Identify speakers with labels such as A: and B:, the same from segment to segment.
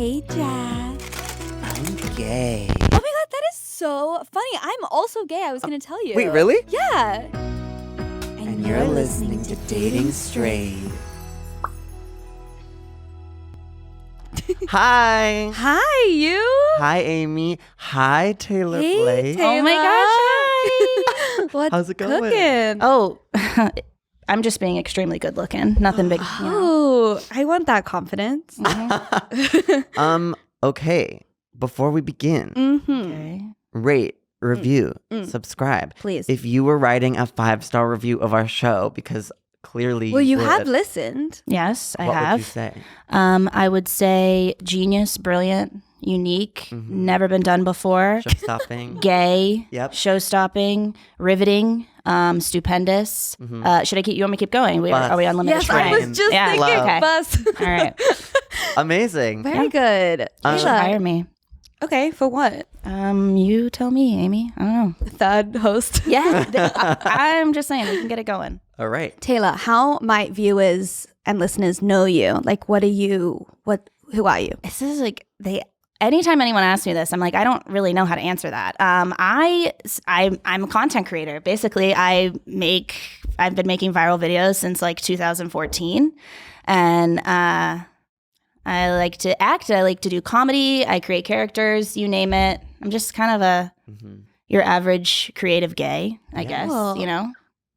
A: Hey, Jack.
B: I'm gay.
A: Oh my god, that is so funny. I'm also gay. I was going to tell you.
B: Wait, really?
A: Yeah.
B: And you're listening to Dating Straight. Hi.
A: Hi, you.
B: Hi, Amy. Hi, Taylor
A: Hey,
B: Blake.
A: Taylor.
C: Oh my gosh, hi.
A: What's
B: How's it going?
A: cooking?
C: Oh, I'm just being extremely good looking. Nothing big. You know.
A: Oh, I want that confidence.
B: Okay. Before we begin,
C: Okay.
B: rate, review, subscribe.
A: Please.
B: If you were writing a 5-star review of our show, because clearly
A: Well, you
B: would,
A: have listened.
C: Yes, I
B: what
C: have.
B: would you say?
C: I would say genius, brilliant, unique, never been done before,
B: Show stopping.
C: gay,
B: Yep.
C: show-stopping, riveting, stupendous. Should I keep? You want me to keep going?
B: Bus.
C: Are we unlimited
A: Yes,
C: time?
A: I was just
C: Yeah.
A: thinking
B: Love.
A: bus.
C: All right.
B: Amazing.
A: Very good.
C: You should hire me.
A: Okay, for what?
C: You tell me, Amy. I don't know.
A: Third host.
C: Yeah, I'm just saying we can get it going.
B: All right.
A: Taylor, how might viewers and listeners know you? Like, what are you? Who are you?
C: This is like anytime anyone asks me this, I'm like, I don't really know how to answer that. I'm a content creator. Basically, I've been making viral videos since like 2014, and I like to act. I like to do comedy. I create characters. You name it. I'm just kind of your average creative gay, I guess.
A: Cool.
C: You know.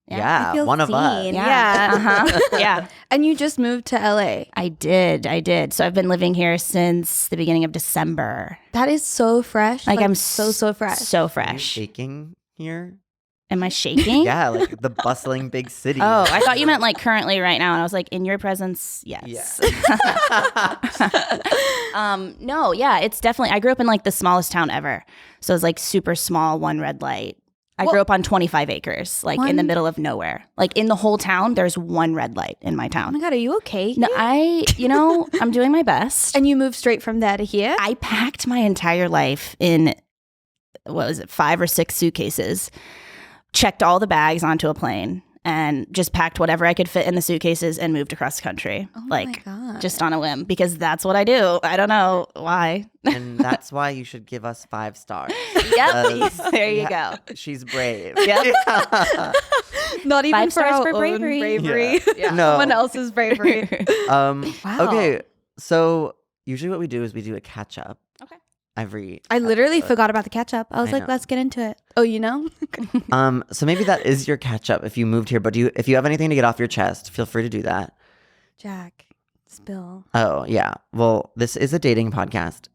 B: Yeah,
A: I feel
B: one of us.
A: seen.
C: Yeah. Yeah.
A: And you just moved to LA.
C: I did. So I've been living here since the beginning of December.
A: That is so fresh.
C: Like I'm
A: so fresh.
C: So
B: Are you
C: fresh.
B: shaking here?
C: Am I shaking?
B: Yeah, like the bustling big city.
C: Oh, I thought you meant like currently right now. And I was like, in your presence, yes. No, yeah, it's definitely, I grew up in like the smallest town ever. So it's like super small, one red light. I grew up on 25 acres, like in the middle of nowhere. Like in the whole town, there's one red light in my
A: Oh
C: town.
A: my God, are you okay?
C: No, I'm doing my best.
A: And you moved straight from there to here?
C: I packed my entire life in, 5 or 6 suitcases, checked all the bags onto a plane, and just packed whatever I could fit in the suitcases and moved across the country.
A: Oh my
C: like,
A: God.
C: just on a whim, because that's what I do. I don't know why.
B: And that's why you should give us 5 stars.
C: Yep. There you go.
B: She's brave.
C: Yep.
A: Not even
C: 5 stars
A: our
C: for
A: own
C: bravery.
B: Yeah. No.
A: Someone else's bravery.
B: Wow.
A: Wow.
B: Okay, so usually what we do is we do a catch up.
C: Okay.
B: Every
A: I literally
B: episode.
A: forgot about the catch up. I was
B: I
A: like,
B: know.
A: let's get into it. Oh, you know?
B: So maybe that is your catch up if you moved here. But if you have anything to get off your chest, feel free to do that.
A: Jack, spill.
B: Oh yeah. Well, this is a dating podcast.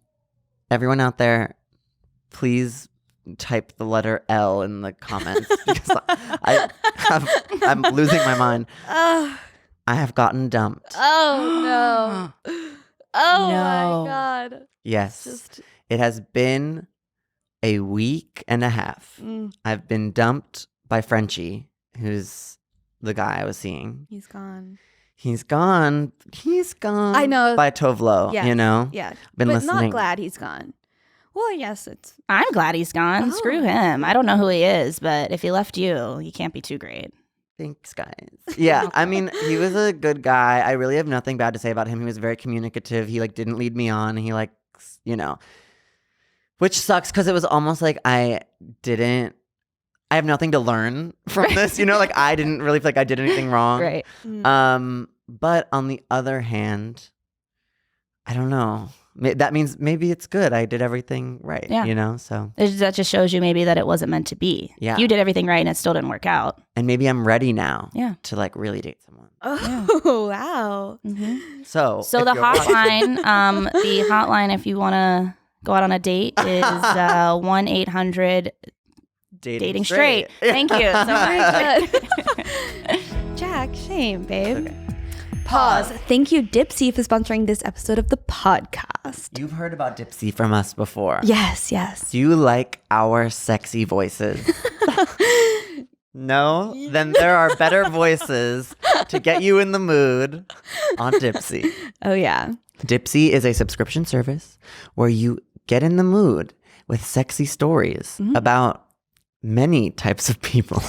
B: Everyone out there, please type the letter L in the comments because I'm losing my mind.
A: Oh,
B: I have gotten dumped.
A: no. Oh
C: No.
A: my God.
B: Yes.
A: Just,
B: It has been a week and a half. I've been dumped by Frenchie, who's the guy I was seeing.
A: he's gone.
B: He's gone. He's gone.
A: I know.
B: By Tovlo,
A: Yes.
B: you know?
A: Yeah.
B: Been
A: but
B: listening.
A: not glad he's gone. Well, yes, it's.
C: I'm glad he's gone.
A: Oh.
C: Screw him. I don't know who he is, but if he left you can't be too great.
B: Thanks, guys. Yeah, I mean, he was a good guy. I really have nothing bad to say about him. He was very communicative. He didn't lead me on. He which sucks because it was almost like I have nothing to learn from this. I didn't really feel like I did anything wrong.
C: Right.
B: But on the other hand, I don't know. That means maybe it's good. I did everything right.
C: Yeah.
B: So
C: That just shows you maybe that it wasn't meant to be.
B: Yeah.
C: You did everything right and it still didn't work out.
B: and maybe I'm ready now.
C: Yeah.
B: To really date someone.
A: Oh, wow.
B: So
C: So
B: if
C: the
B: you're
C: hotline, if you want to go out on a date, is 1-800 dating straight. Thank you so much.
A: Jack, shame, babe.
B: Okay.
A: Pause. Thank you, Dipsea, for sponsoring this episode of the podcast.
B: You've heard about Dipsea from us before.
A: Yes, yes.
B: Do you like our sexy voices? No? Then there are better voices to get you in the mood on Dipsea.
A: Oh, yeah.
B: Dipsea is a subscription service where you get in the mood with sexy stories about many types of people.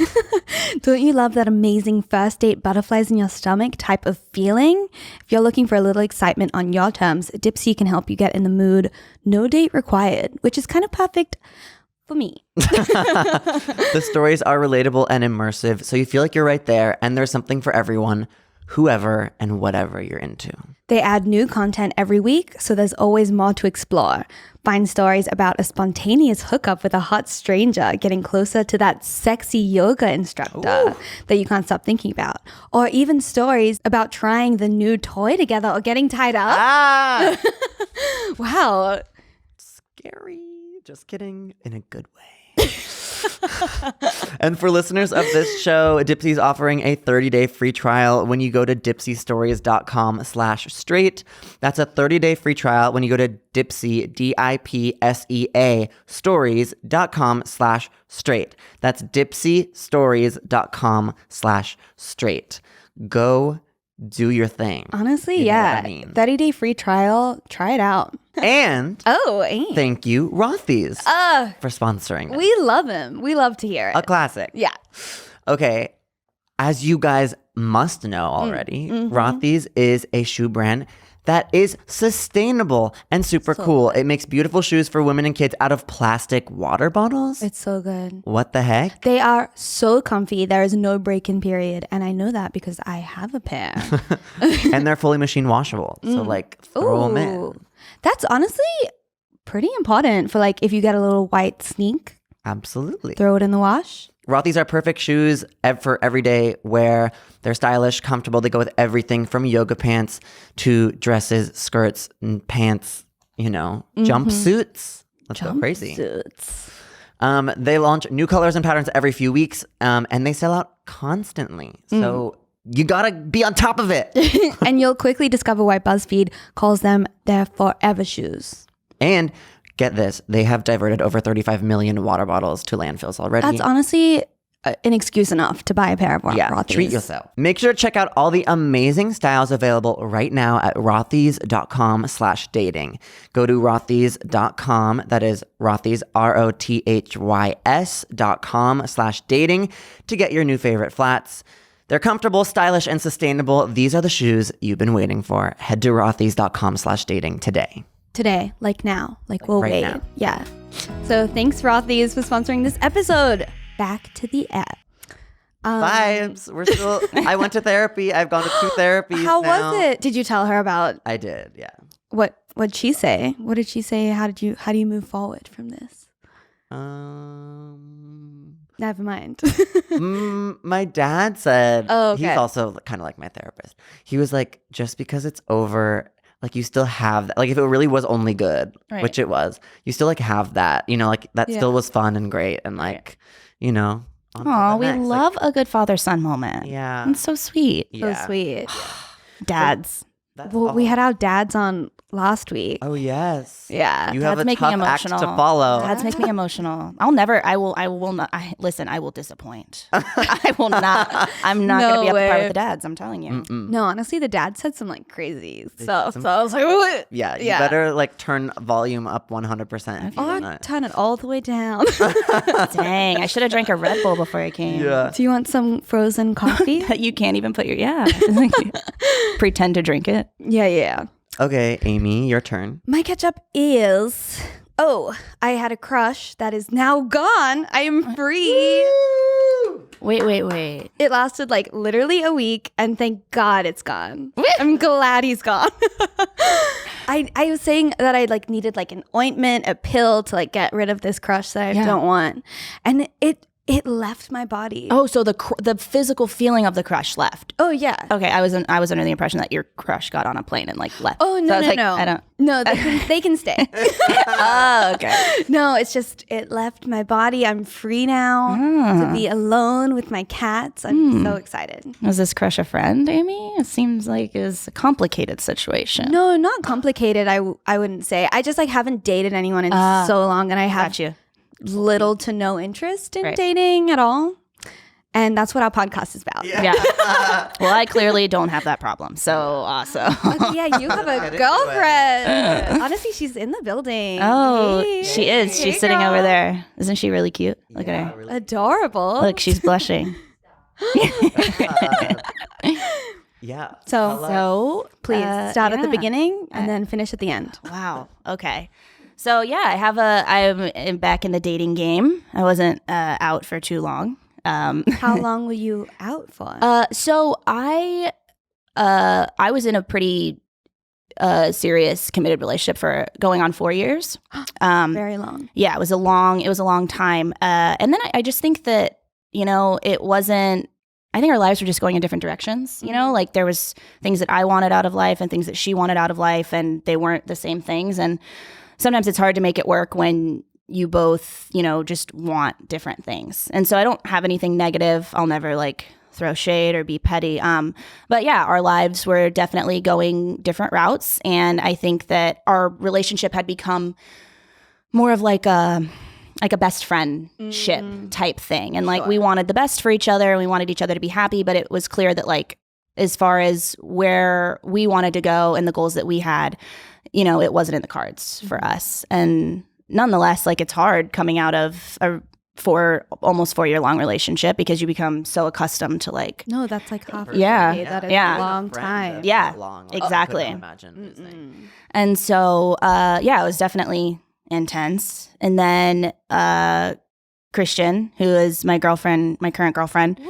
A: Don't you love that amazing first date butterflies in your stomach type of feeling? If you're looking for a little excitement on your terms, Dipsea can help you get in the mood. No date required, which is kind of perfect for me.
B: The stories are relatable and immersive, so you feel like you're right there, and there's something for everyone, whoever and whatever you're into.
A: They add new content every week, so there's always more to explore. Find stories about a spontaneous hookup with a hot stranger, getting closer to that sexy yoga instructor that you can't stop thinking about. Or even stories about trying the new toy together or getting tied up.
B: Ah!
A: Wow.
B: Scary. Just kidding. In a good way. And for listeners of this show, Dipsea's offering a 30-day free trial when you go to dipseastories.com/straight. That's a 30-day free trial when you go to Dipsea, Dipsea, stories.com/straight. That's dipseastories.com/straight. Go do your thing.
A: Honestly,
B: You know
A: yeah.
B: what I mean?
A: 30-day free trial. Try it out.
B: And thank you, Rothys, for sponsoring.
A: We love him. We love to hear it.
B: A classic.
A: Yeah.
B: Okay, as you guys must know already, Rothys is a shoe brand that is sustainable and super cool. It makes beautiful shoes for women and kids out of plastic water bottles.
A: It's so good.
B: What the heck?
A: They are so comfy. There is no break-in period. And I know that because I have a pair.
B: And they're fully machine washable. So like throw them in.
A: That's honestly pretty important for like if you get a little white sneak,
B: Absolutely.
A: throw it in the wash.
B: Rothys are perfect shoes for everyday wear. They're stylish, comfortable. They go with everything from yoga pants to dresses, skirts, and pants, jumpsuits. Let's go crazy.
A: Suits.
B: They launch new colors and patterns every few weeks, and they sell out constantly. So you gotta be on top of it.
A: And you'll quickly discover why BuzzFeed calls them their forever shoes.
B: And get this, they have diverted over 35 million water bottles to landfills already.
A: That's honestly an excuse enough to buy a pair of Rothys.
B: Treat yourself. Make sure to check out all the amazing styles available right now at rothys.com/dating. Go to rothys.com. That is Rothys, ROTHYS.com/dating to get your new favorite flats. They're comfortable, stylish, and sustainable. These are the shoes you've been waiting for. Head to rothys.com/dating today.
A: Today, like now, like we'll
B: right
A: wait.
B: now.
A: Yeah. So thanks Rothys for sponsoring this episode. Back to the app.
B: Vibes. We're still. I went to therapy. I've gone to 2 therapies.
A: How
B: now.
A: was it? Did you tell her about
B: I did. Yeah.
A: what'd she say? What did she say? How do you move forward from this? Never mind.
B: My dad said.
A: Oh, okay.
B: He's also kind of like my therapist. He was like, just because it's over. Like you still have that. Like if it really was only good,
C: Right.
B: which it was, you still like have that. Like that
A: Yeah.
B: still was fun and great and like, on to
C: Aw,
B: the
C: we
B: next.
C: love a good father-son moment.
B: Yeah.
C: It's so sweet.
B: Yeah.
A: So sweet.
C: Dads.
B: That's
A: Well, we
B: all.
A: had our dads on last week.
B: Oh yes.
A: Yeah.
B: You have
C: Dads
B: a
C: make me
B: tough act to
C: emotional.
B: follow.
C: Dads make me emotional. I will not. Listen, I will disappoint. I will not. I'm not going to be up to par
A: way.
C: with the dads. I'm telling you.
A: No, honestly, the dad said some like crazy stuff. So I was like, what?
B: Yeah, you better like turn volume up 100%.
A: Or turn it all the way down.
C: Dang, I should have drank a Red Bull before I came.
B: Yeah.
A: Do you want some frozen coffee?
C: That you can't even put your pretend to drink it.
A: Yeah.
B: Okay, Amy, your turn.
A: My catch up is I had a crush that is now gone. I am free.
C: Wait.
A: It lasted like literally a week, and thank God it's gone. I'm glad he's gone. I was saying that I like needed like an ointment, a pill to like get rid of this crush that I don't want, and it left my body.
C: Oh, so the physical feeling of the crush left.
A: Oh yeah.
C: Okay, I was under the impression that your crush got on a plane and like left.
A: Oh no,
C: So I was like,
A: no.
C: I don't.
A: No, they can stay.
C: Oh, okay.
A: No, it's just it left my body. I'm free now to be alone with my cats. I'm so excited.
C: Was this crush a friend, Amy? It seems like it's a complicated situation.
A: No, not complicated. I wouldn't say. I just like haven't dated anyone in so long, and I have
C: Got you.
A: little to no interest in
C: Right.
A: dating at all. And that's what our podcast is about.
C: Yeah. Well, I clearly don't have that problem. So awesome.
A: Okay, yeah, you have a girlfriend. Honestly, she's in the building.
C: Oh,
A: Hey.
C: she is.
A: Hey,
C: She's sitting
A: girl.
C: over there. Isn't she really cute? Look at her.
B: Really.
A: Adorable.
C: Look, she's blushing.
B: Yeah.
A: So please start at the
C: yeah.
A: beginning and then finish at the end.
C: Wow. Okay. So yeah, I'm back in the dating game. I wasn't out for too long.
A: How long were you out for?
C: So I was in a pretty serious committed relationship for going on 4 years.
A: Very long.
C: Yeah, it was a long time. And then I just think that, it wasn't, I think our lives were just going in different directions, like there was things that I wanted out of life and things that she wanted out of life, and they weren't the same things. And sometimes it's hard to make it work when you both, just want different things. And so I don't have anything negative. I'll never throw shade or be petty. But yeah, our lives were definitely going different routes. And I think that our relationship had become more of like a best friendship type thing. And we wanted the best for each other and we wanted each other to be happy. But it was clear that as far as where we wanted to go and the goals that we had, it wasn't in the cards for us. And nonetheless, it's hard coming out of a almost 4 year long relationship because you become so accustomed to
A: No, that's half a
C: Yeah.
A: decade. That is
C: Yeah.
A: a long time.
C: Yeah,
B: long.
C: exactly.
B: I couldn't imagine visiting.
C: And so, it was definitely intense. And then Kristian, who is my girlfriend, my current girlfriend,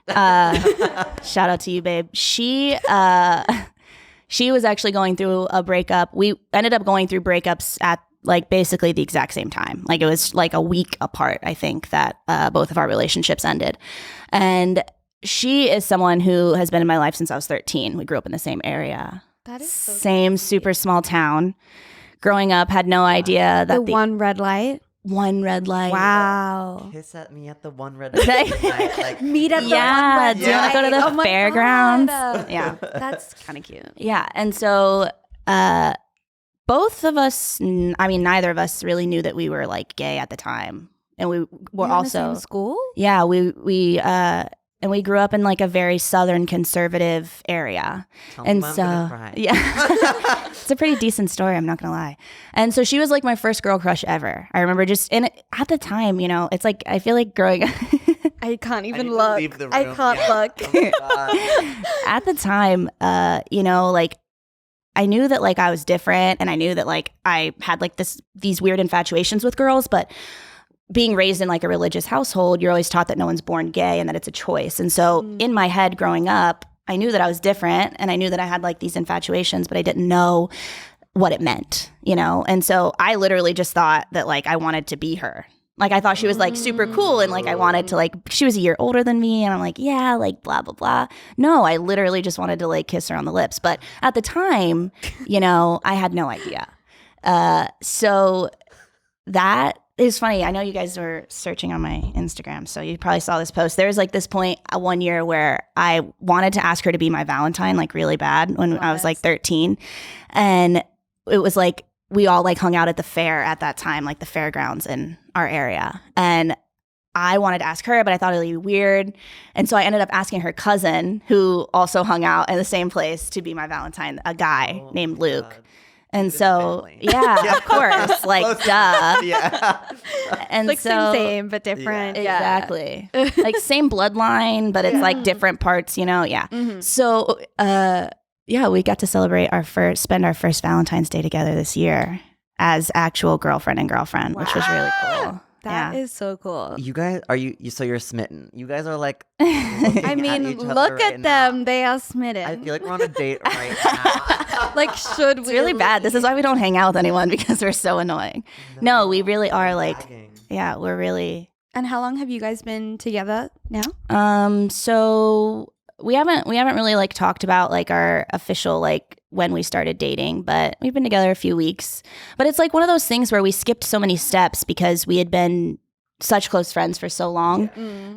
C: shout out to you, babe. She was actually going through a breakup. We ended up going through breakups at basically the exact same time. It was a week apart, I think, that both of our relationships ended. And she is someone who has been in my life since I was 13. We grew up in the same area.
A: That is so
C: Same super small town. Growing up, had no idea that
A: the one red light.
C: one red light.
A: Wow.
B: Kiss at me at the one red light.
A: Meet at the
C: Yeah,
A: one red
C: do you want to go to the
A: light. Oh my
C: fairgrounds?
A: God.
C: Yeah.
A: That's kind of cute.
C: Yeah. And so both of us, neither of us really knew that we were gay at the time. And we were
A: You're in
C: also
A: the same school?
C: Yeah, we grew up in a very southern conservative area.
B: Tell me
C: And
B: why I'm
C: so
B: gonna cry.
C: yeah. It's a pretty decent story, I'm not gonna lie. And so she was my first girl crush ever. I remember at the time, it's I feel like growing up
A: I can't even
B: need to
A: look.
B: leave the
A: I
B: room.
A: can't
B: Yeah.
A: look.
B: Oh my God.
C: at the time, I knew that I was different, and I knew that I had these weird infatuations with girls, but being raised in a religious household, you're always taught that no one's born gay and that it's a choice. And so in my head growing up, I knew that I was different and I knew that I had these infatuations, but I didn't know what it meant, And so I literally just thought that I wanted to be her. I thought she was super cool and I wanted to she was a year older than me and I'm yeah, blah, blah, blah. No, I literally just wanted to kiss her on the lips. But at the time, I had no idea. So that is funny. I know you guys were searching on my Instagram, so you probably saw this post. There was this point 1 year where I wanted to ask her to be my Valentine really bad when I was 13. And it was we all hung out at the fair at that time, the fairgrounds in our area. And I wanted to ask her, but I thought it would be weird. And so I ended up asking her cousin, who also hung out in the same place, to be my Valentine, a guy named Luke.
B: God.
C: And
B: Good
C: so,
B: family.
C: yeah, of course,
B: Close
C: duh.
B: Yeah.
C: And
A: same, but different. Yeah.
C: Exactly. Same bloodline, but it's different parts, Yeah.
A: Mm-hmm.
C: So, we got to spend our first Valentine's Day together this year as actual girlfriend and girlfriend, which was really cool.
A: That is so cool.
B: You guys so you're smitten. You guys are
A: I mean, look at them. They are smitten.
B: I feel we're on a date right now.
A: Should we?
C: It's really bad. This is why we don't hang out with anyone, because we're so annoying. No, we really are yeah, we're really.
A: And how long have you guys been together now?
C: So we haven't really talked about our official when we started dating, but we've been together a few weeks. But it's one of those things where we skipped so many steps because we had been such close friends for so long.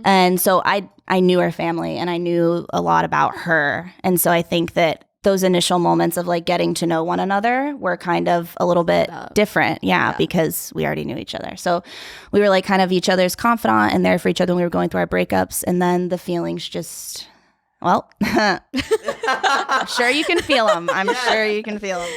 C: And so I knew her family and I knew a lot about her. And so I think that those initial moments of like getting to know one another were kind of a little bit different. Yeah, because we already knew each other. So we were like kind of each other's confidant and there for each other when we were going through our breakups. And then the feelings just, well, I'm sure you can feel them. I'm sure you can feel them.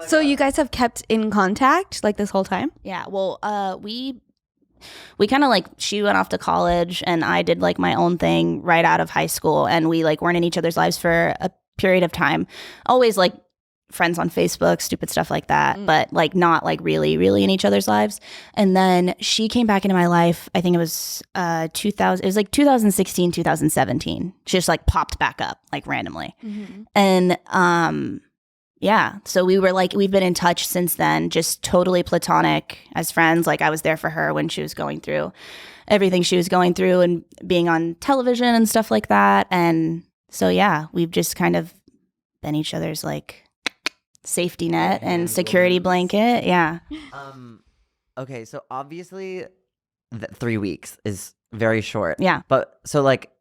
A: So you guys have kept in contact like this whole time?
C: Yeah. Well, we kind of like, she went off to college and I did like my own thing right out of high school, and we like weren't in each other's lives for a period of time. Always like friends on Facebook, stupid stuff like that, but like not like really in each other's lives. And then she came back into my life. I think it was 2000. It was like 2016, 2017. She just like popped back up like randomly, and yeah. So we were like, we've been in touch since then, just totally platonic as friends. Like I was there for her when she was going through everything she was going through and being on television and stuff like that. And so, yeah, we've just kind of been each other's like safety net and security blanket. Yeah.
B: Okay. So obviously 3 weeks is very short.
C: Yeah.
B: But so like,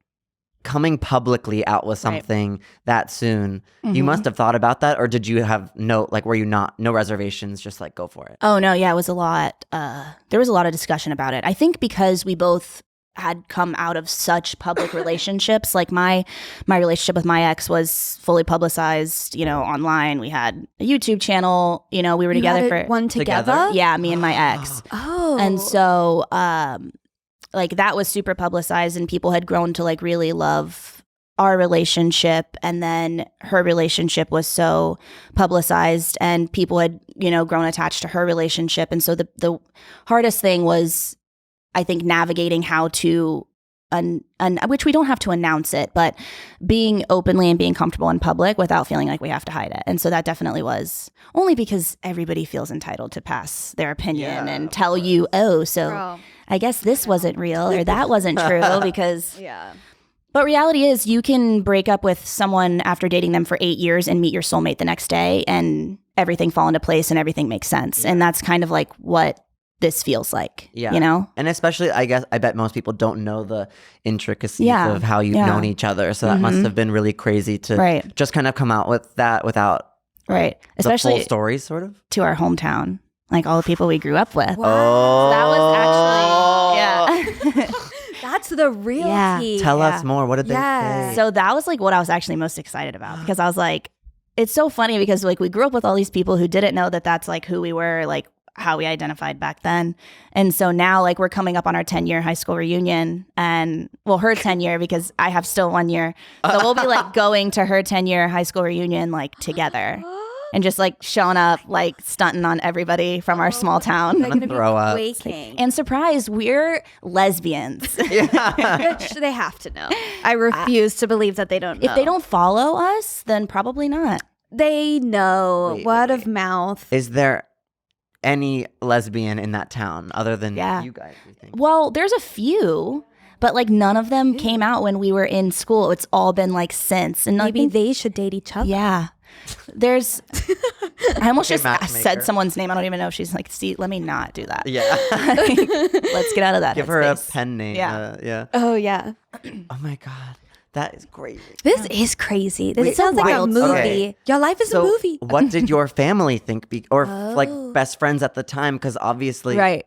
B: coming publicly out with something that soon, you must have thought about that, or did you have no reservations, just like go for it?
C: Oh no, yeah, it was a lot. There was a lot of discussion about it. I think because we both had come out of such public relationships. Like my relationship with my ex was fully publicized, online. We had a YouTube channel, we were together for
A: one together?
C: Yeah, me and my ex.
A: Oh.
C: And so like that was super publicized, and people had grown to like really love our relationship. And then her relationship was so publicized, and people had, grown attached to her relationship. And so the hardest thing was, I think, navigating how to, which we don't have to announce it, but being openly and being comfortable in public without feeling like we have to hide it. And so that definitely was, only because everybody feels entitled to pass their opinion and tell you, so I guess this wasn't real or that wasn't true because But reality is, you can break up with someone after dating them for 8 years and meet your soulmate the next day and everything fall into place and everything makes sense. And that's kind of like what this feels like, And especially, I bet most people don't know the intricacies of how you've known each other. So that must have been really crazy to just kind of come out with that without especially
B: the full story, sort of.
C: To our hometown, like all the people we grew up with.
A: Wow.
B: Oh.
C: That was actually,
A: That's the real tea.
B: Tell us more. What did they say?
C: So that was like what I was actually most excited about, because I was like, it's so funny because like we grew up with all these people who didn't know that that's like who we were, like how we identified back then. And so now like we're coming up on our 10-year high school reunion, and well, her 10-year, because I have still 1 year. So we'll be like going to her 10-year high school reunion like together. And just like showing up, like stunting on everybody from our small town.
A: They're gonna
B: Throw up.
A: be quaking.
C: And surprise, we're lesbians.
A: Which they have to know. I refuse to believe that they don't know.
C: If they don't follow us, then probably not.
A: They know. Word of mouth.
B: Is there any lesbian in that town other than you guys, you think?
C: Well, there's a few, but like none of them came out when we were in school. It's all been like since. And
A: maybe they should date each other.
C: Yeah. There's, I almost just
B: matchmaker.
C: Said someone's name. I don't even know if she's like, see, let me not do that.
B: Yeah.
C: Let's get out of that.
B: Give her
C: space.
B: a pen name.
C: Yeah.
A: Oh, yeah.
B: Oh my God. That is crazy.
A: This is crazy. This sounds like a
C: wild
A: movie.
B: Okay.
A: Your life is a movie.
B: What did your family think? Or like best friends at the time? Because obviously.
C: Right.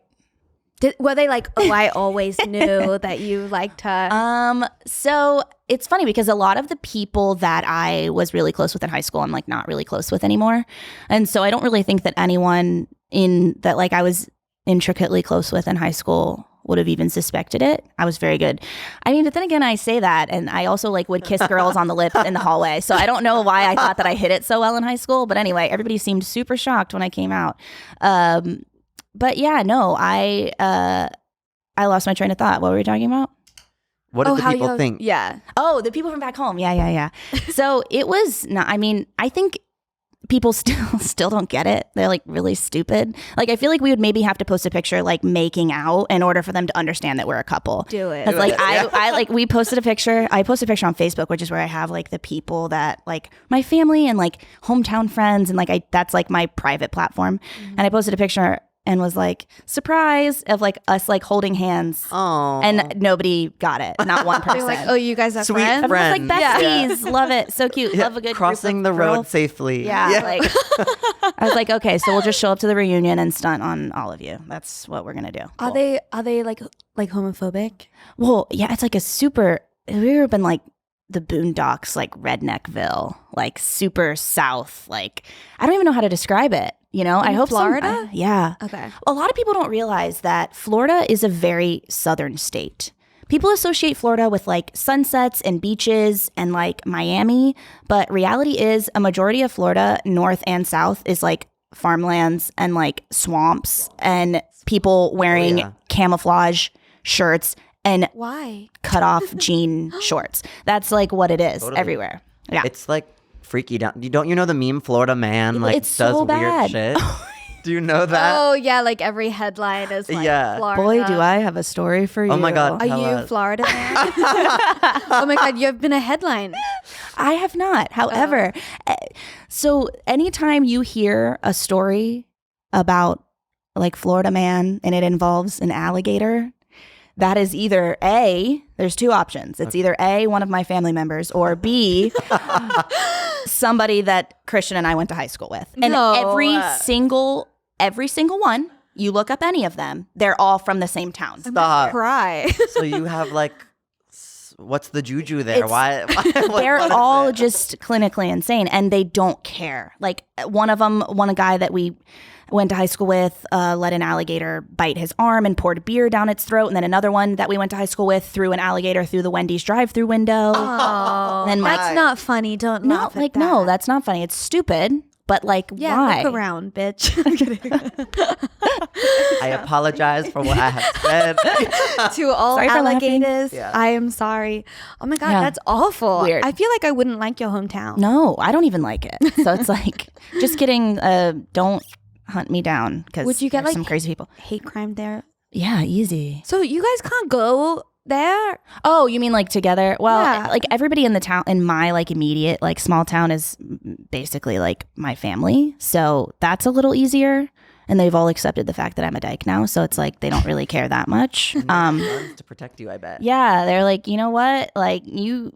A: Were they like, oh, I always knew that you liked her?
C: So it's funny because a lot of the people that I was really close with in high school, I'm like not really close with anymore. And so I don't really think that anyone that like I was intricately close with in high school would have even suspected it. I was very good. I mean, but then again, I say that, and I also like would kiss girls on the lips in the hallway. So I don't know why I thought that I hit it so well in high school. But anyway, everybody seemed super shocked when I came out. But yeah, no, I lost my train of thought. What were we talking about?
B: What did the people think?
A: Yeah.
C: Oh, the people from back home. Yeah. So it was not, I mean, I think people still don't get it. They're like really stupid. Like I feel like we would maybe have to post a picture like making out in order for them to understand that we're a couple.
A: Do it.
C: 'Cause like I like we posted a picture. I posted a picture on Facebook, which is where I have like the people that like my family and like hometown friends, and like that's like my private platform. And I posted a picture and was like, surprise, of like us like holding hands.
B: Oh.
C: And nobody got it. Not one person.
A: They're like, oh, you guys are
B: Sweet
A: friends?
B: friend.
C: Everyone's like, besties. Love it. So cute. Love a good
B: crossing
C: group
B: the
C: of
B: road
C: girls.
B: safely.
C: Yeah. Like, I was like, okay, so we'll just show up to the reunion and stunt on all of you. That's what we're going to do.
A: Are they like homophobic?
C: Well, yeah, it's like a super, we've ever been like the boondocks, like Redneckville, like super south. Like, I don't even know how to describe it. You know, I hope
A: Florida?
C: Yeah.
A: Okay.
C: A lot of people don't realize that Florida is a very southern state. People associate Florida with like sunsets and beaches and like Miami, but reality is a majority of Florida, north and south, is like farmlands and like swamps and people wearing camouflage shirts and
A: Why?
C: cut off jean shorts. That's like what it is everywhere. Yeah.
B: It's like freaky down. Don't you know the meme Florida man like
C: It's
B: does
C: so
B: weird
C: bad.
B: shit? Do you know that?
A: Oh yeah, like every headline is like Florida.
C: Boy, do I have a story for you.
B: Oh my God.
A: Are
B: Tell
A: you
B: us.
A: Florida man? Oh my God, you've been a headline.
C: I have not. However, so anytime you hear a story about like Florida man and it involves an alligator, that is either A, there's two options. It's either A, one of my family members, or B, somebody that Kristian and I went to high school with. And
A: No.
C: every single one, you look up any of them, they're all from the same town.
B: Stop.
A: Cry.
B: So you have like, what's the juju there?
C: It's-
B: Why?
C: They're
B: what is
C: all
B: it?
C: just clinically insane and they don't care. Like one of them, a guy that we went to high school with, let an alligator bite his arm and poured beer down its throat. And then another one that we went to high school with threw an alligator through the Wendy's drive-through window.
A: Oh,
C: Then
A: that's not funny. Don't
C: No,
A: laugh at
C: like,
A: that.
C: no, that's not funny. It's stupid. But like,
A: Yeah,
C: why?
A: look around, bitch. I'm kidding.
B: I apologize for what I have said.
A: To all
C: Sorry for laughing.
A: alligators,
B: Yeah.
A: I am sorry. Oh my God,
C: Yeah.
A: that's awful.
C: Weird.
A: I feel like I wouldn't like your hometown.
C: No, I don't even like it. So it's like, just kidding. Don't hunt me down because
A: Would you get, like,
C: some crazy people?
A: Hate crime there.
C: Yeah, easy.
A: So you guys can't go there?
C: Oh, you mean like together? Well,
A: Yeah.
C: like everybody in the town, in my like immediate like small town is basically like my family. So that's a little easier. And they've all accepted the fact that I'm a dyke now. So it's like they don't really care that much.
B: Guns to protect you, I bet.
C: Yeah, they're like, you know what? Like you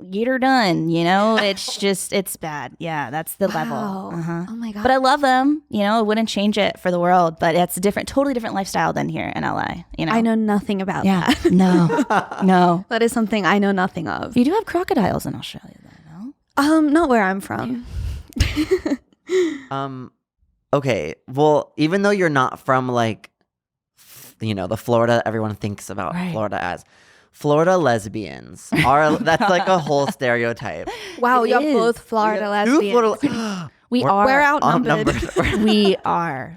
C: get her done, you know? It's just, it's bad. Yeah, that's the level.
A: Wow.
C: Uh-huh.
A: Oh my God.
C: But I love them. You know, I wouldn't change it for the world. But it's a different, totally different lifestyle than here in LA. You know?
A: I know nothing about
C: Yeah.
A: that.
C: No.
A: That is something I know nothing of.
C: You do have crocodiles in Australia, though, no?
A: Not where I'm from.
B: Okay. Well, even though you're not from like, the Florida everyone thinks about
C: Right.
B: Florida as, Florida lesbians are that's like a whole stereotype.
A: Wow,
C: It
A: you're
C: is.
A: both Florida
B: Two
A: lesbians.
B: Florida-
C: We
B: We're-
C: are.
A: We're outnumbered.
C: We are.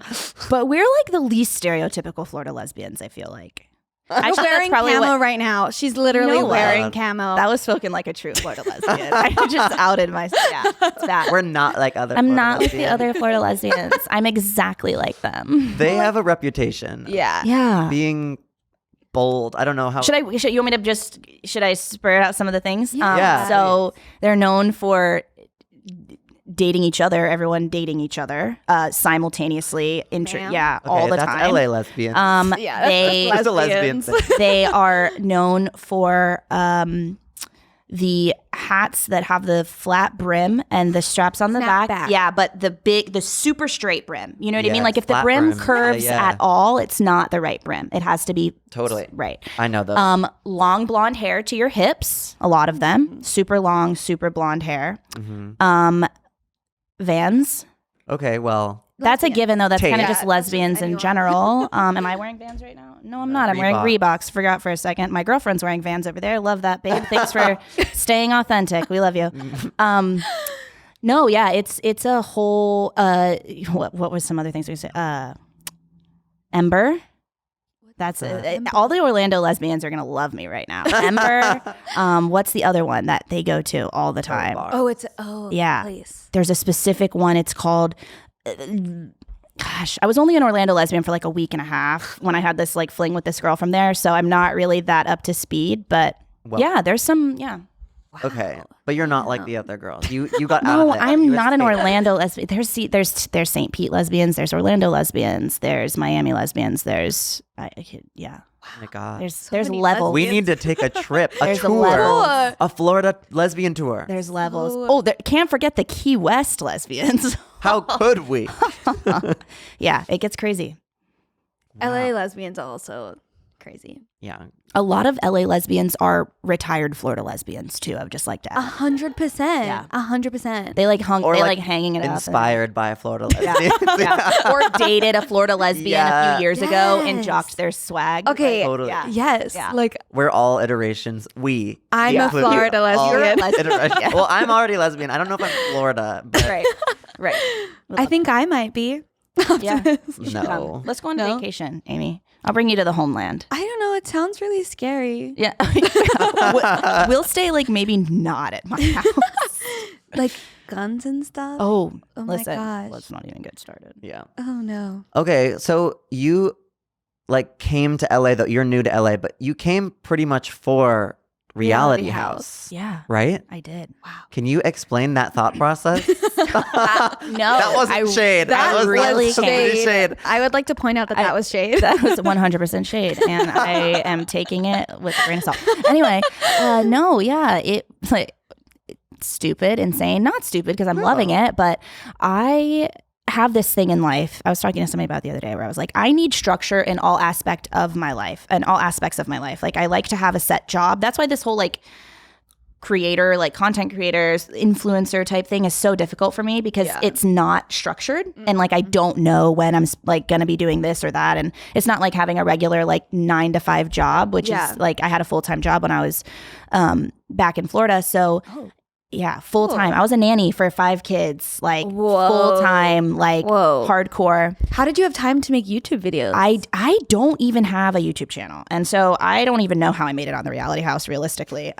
C: But we're like the least stereotypical Florida lesbians, I feel like.
A: She's
C: Actually,
A: wearing
C: that's probably
A: camo
C: what,
A: right now. She's literally
C: You know what?
A: wearing camo.
C: that was spoken like a true Florida lesbian. I just outed myself. Yeah, it's bad.
B: We're not like other.
C: I'm
B: Florida
C: not like the
B: lesbians.
C: other Florida lesbians. I'm exactly like them.
B: They have a reputation.
A: yeah.
C: Yeah.
B: Being bold. I don't know how.
C: Should you want me to should I spur out some of the things?
B: Yeah.
C: So they're known for dating each other, everyone dating each other simultaneously,
A: Ma'am?
C: yeah,
B: Okay,
C: all the
B: that's
C: time.
B: LA lesbians.
A: Yeah,
C: They
B: It's a lesbian thing.
C: they are known for the hats that have the flat brim and the straps on the back.
A: Snapback.
C: Yeah, but the super straight brim. You know what I mean?
B: Yes,
C: Like if the
B: flat
C: brim
B: brim.
C: curves
B: Yeah.
C: at all, it's not the right brim. It has to be
B: Totally.
C: right.
B: I know those.
C: Long blonde hair to your hips, a lot of them. Super long, super blonde hair. Vans.
B: Okay, well,
C: That's a given, though. That's
B: Tape.
C: kind of
A: Yeah,
C: just
A: that's
C: lesbians
A: just
C: in
A: anyone.
C: general. Am I wearing Vans right now? No, I'm not. I'm wearing Reeboks. Forgot for a second. My girlfriend's wearing Vans over there. Love that, babe. Thanks for staying authentic. We love you. No, yeah, it's a whole. What was some other things we say? Ember. That's all the Orlando lesbians are gonna love me right now. Ember. What's the other one that they go to all the time?
A: Oh, it's
C: Yeah.
A: Place.
C: There's a specific one. It's called. Gosh, I was only an Orlando lesbian for like a week and a half when I had this like fling with this girl from there. So I'm not really that up to speed. But
B: Well-
C: yeah, there's some. Yeah.
B: Okay, but you're not like the other girls. You got out
C: No,
B: of it.
C: I'm
B: You
C: not an
B: escaped.
C: Orlando lesbian. There's St. Pete lesbians. There's Orlando lesbians. There's Miami lesbians. Yeah.
B: Oh my God.
C: There's
A: many
C: levels.
B: We need to take a trip, a
C: There's a
B: tour,
C: level.
B: a Florida lesbian tour.
C: There's levels. Oh, can't forget the Key West lesbians.
B: How could we?
C: Yeah, it gets crazy.
A: LA lesbians are also crazy.
B: Yeah.
C: A lot of LA lesbians are retired Florida lesbians too. I would just like to add.
A: 100%.
C: Yeah.
A: 100%.
C: They like
B: Or
C: they
B: like
C: like hanging it up.
B: Inspired by a Florida lesbian.
C: Yeah. Or dated a Florida lesbian a
B: Yeah.
C: few years ago and
A: Yes.
C: jocked their swag.
A: Okay.
B: Totally.
C: Yeah.
A: Yes.
C: Yeah.
A: Like,
B: We're all iterations.
A: I'm a
B: including
A: Florida
B: all
A: lesbian.
B: iterations.
C: Yeah.
B: Well, I'm already lesbian. I don't know if I'm Florida, but
C: Right.
A: I think I might be.
C: Yeah.
B: no.
C: Let's go on
A: No?
C: vacation, Amy. I'll bring you to the homeland.
A: I don't know. It sounds really scary.
C: Yeah. We'll stay like maybe not at my house.
A: Like guns and stuff.
C: Oh,
A: Oh my
C: listen.
A: gosh.
C: Let's not even get started.
B: Yeah.
A: Oh no.
B: Okay, so you like came to LA though. You're new to LA, but you came pretty much for Reality
A: Reality
B: House,
C: Yeah,
B: right?
C: I did. Wow.
B: Can you explain that thought process?
C: No,
B: That wasn't shade.
C: That
B: was
C: really
B: absolutely shade.
A: I would like to point out that that was shade.
C: That was 100% shade, and I am taking it with a grain of salt. Anyway, no, yeah, it like stupid, insane, not stupid because I'm loving it, but I have this thing in life. I was talking to somebody about it the other day where I was like, I need structure in all aspects of my life. Like I like to have a set job. That's why this whole like creator, like content creators, influencer type thing is so difficult for me because it's not structured and like I don't know when I'm like going to be doing this or that, and it's not like having a regular like 9-to-5 job, which is like I had a full-time job when I was back in Florida. So yeah, full time. I was a nanny for 5 kids, like full time, like hardcore.
A: How did you have time to make YouTube videos?
C: I don't even have a YouTube channel, and so I don't even know how I made it on the Reality House. Realistically,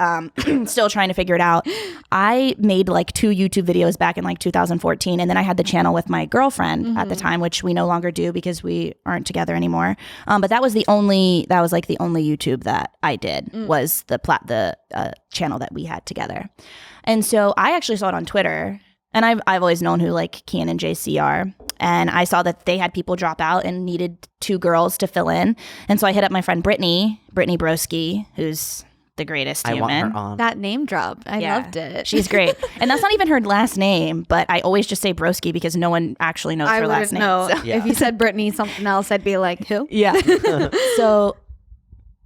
C: still trying to figure it out. I made like 2 YouTube videos back in like 2014, and then I had the channel with my girlfriend at the time, which we no longer do because we aren't together anymore. But that was the only YouTube that I did was the channel that we had together. And so I actually saw it on Twitter, and I've always known who like Kian and JC are, and I saw that they had people drop out and needed 2 girls to fill in, and so I hit up my friend Brittany Broski, who's the greatest
B: I
C: human.
B: want her on.
A: that name drop. I loved it.
C: She's great, and that's not even her last name, but I always just say Broski because no one actually knows
A: I
C: her last
A: wouldn't
C: name.
A: know.
C: So-
B: Yeah.
A: If you said Brittany something else, I'd be like, who?
C: Yeah.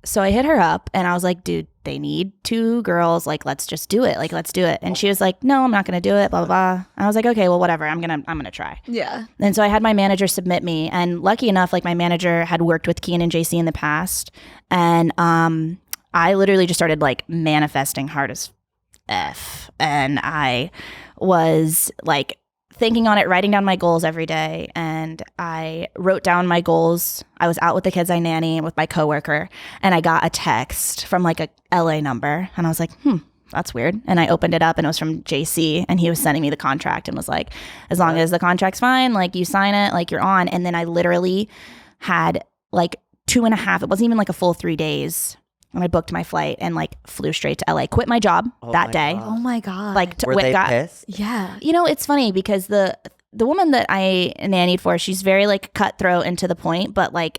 C: So I hit her up and I was like, dude, they need 2 girls. Like, let's just do it. Like, let's do it. And she was like, no, I'm not going to do it. Blah, blah, blah. I was like, okay, well, whatever. I'm going to try.
A: Yeah.
C: And so I had my manager submit me. And lucky enough, like my manager had worked with Kian and JC in the past. And I literally just started like manifesting hard as F. And I was like thinking on it, writing down my goals every day. And I wrote down my goals. I was out with the kids I nanny with my coworker, and I got a text from like a LA number, and I was like, that's weird. And I opened it up, and it was from JC, and he was sending me the contract and was like, as long as the contract's fine, like you sign it, like you're on. And then I literally had like 2.5, it wasn't even like a full 3 days. And I booked my flight and like flew straight to LA, quit my job that
B: my
C: day.
B: God.
A: Oh my God.
C: Like
B: Were they pissed?
A: yeah.
C: You know, it's funny because the woman that I nannied for, she's very like cutthroat and to the point, but like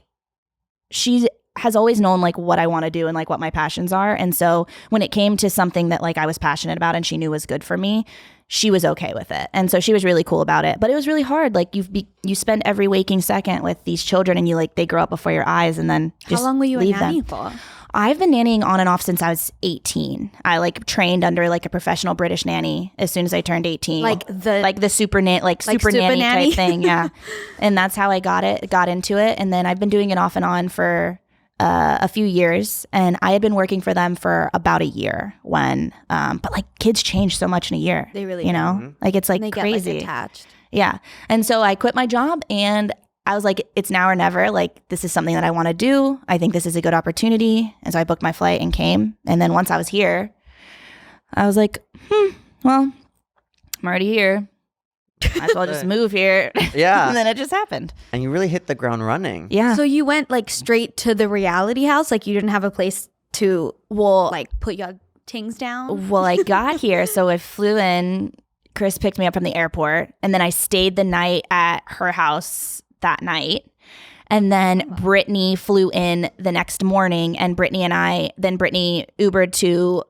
C: she has always known like what I want to do and like what my passions are. And so when it came to something that like I was passionate about and she knew was good for me, she was okay with it. And so she was really cool about it. But it was really hard. Like you spend every waking second with these children, and you like they grow up before your eyes, and then just
A: How long were you a
C: leave
A: nanny
C: them.
A: for?
C: I've been nannying on and off since I was 18. I like trained under like a professional British nanny as soon as I turned 18.
A: Like the
C: super nanny
A: super
C: nanny
A: nanny?
C: type thing, yeah. And that's how I got into it. And then I've been doing it off and on for a few years, and I had been working for them for about a year when but like kids change so much in a year.
A: They really
C: you know? Like it's like
A: they
C: crazy.
A: get like attached.
C: Yeah. And so I quit my job, and I was like, it's now or never. Like, this is something that I want to do. I think this is a good opportunity. And so I booked my flight and came. And then once I was here, I was like, well, I'm already here. Might as well just move here.
B: Yeah.
C: And then it just happened.
B: And you really hit the ground running.
C: Yeah.
A: So you went like straight to the reality house? Like you didn't have a place to like put your tings down?
C: Well, I got here, so I flew in. Chris picked me up from the airport, and then I stayed the night at her house that night. And then Brittany flew in the next morning, and Brittany Ubered to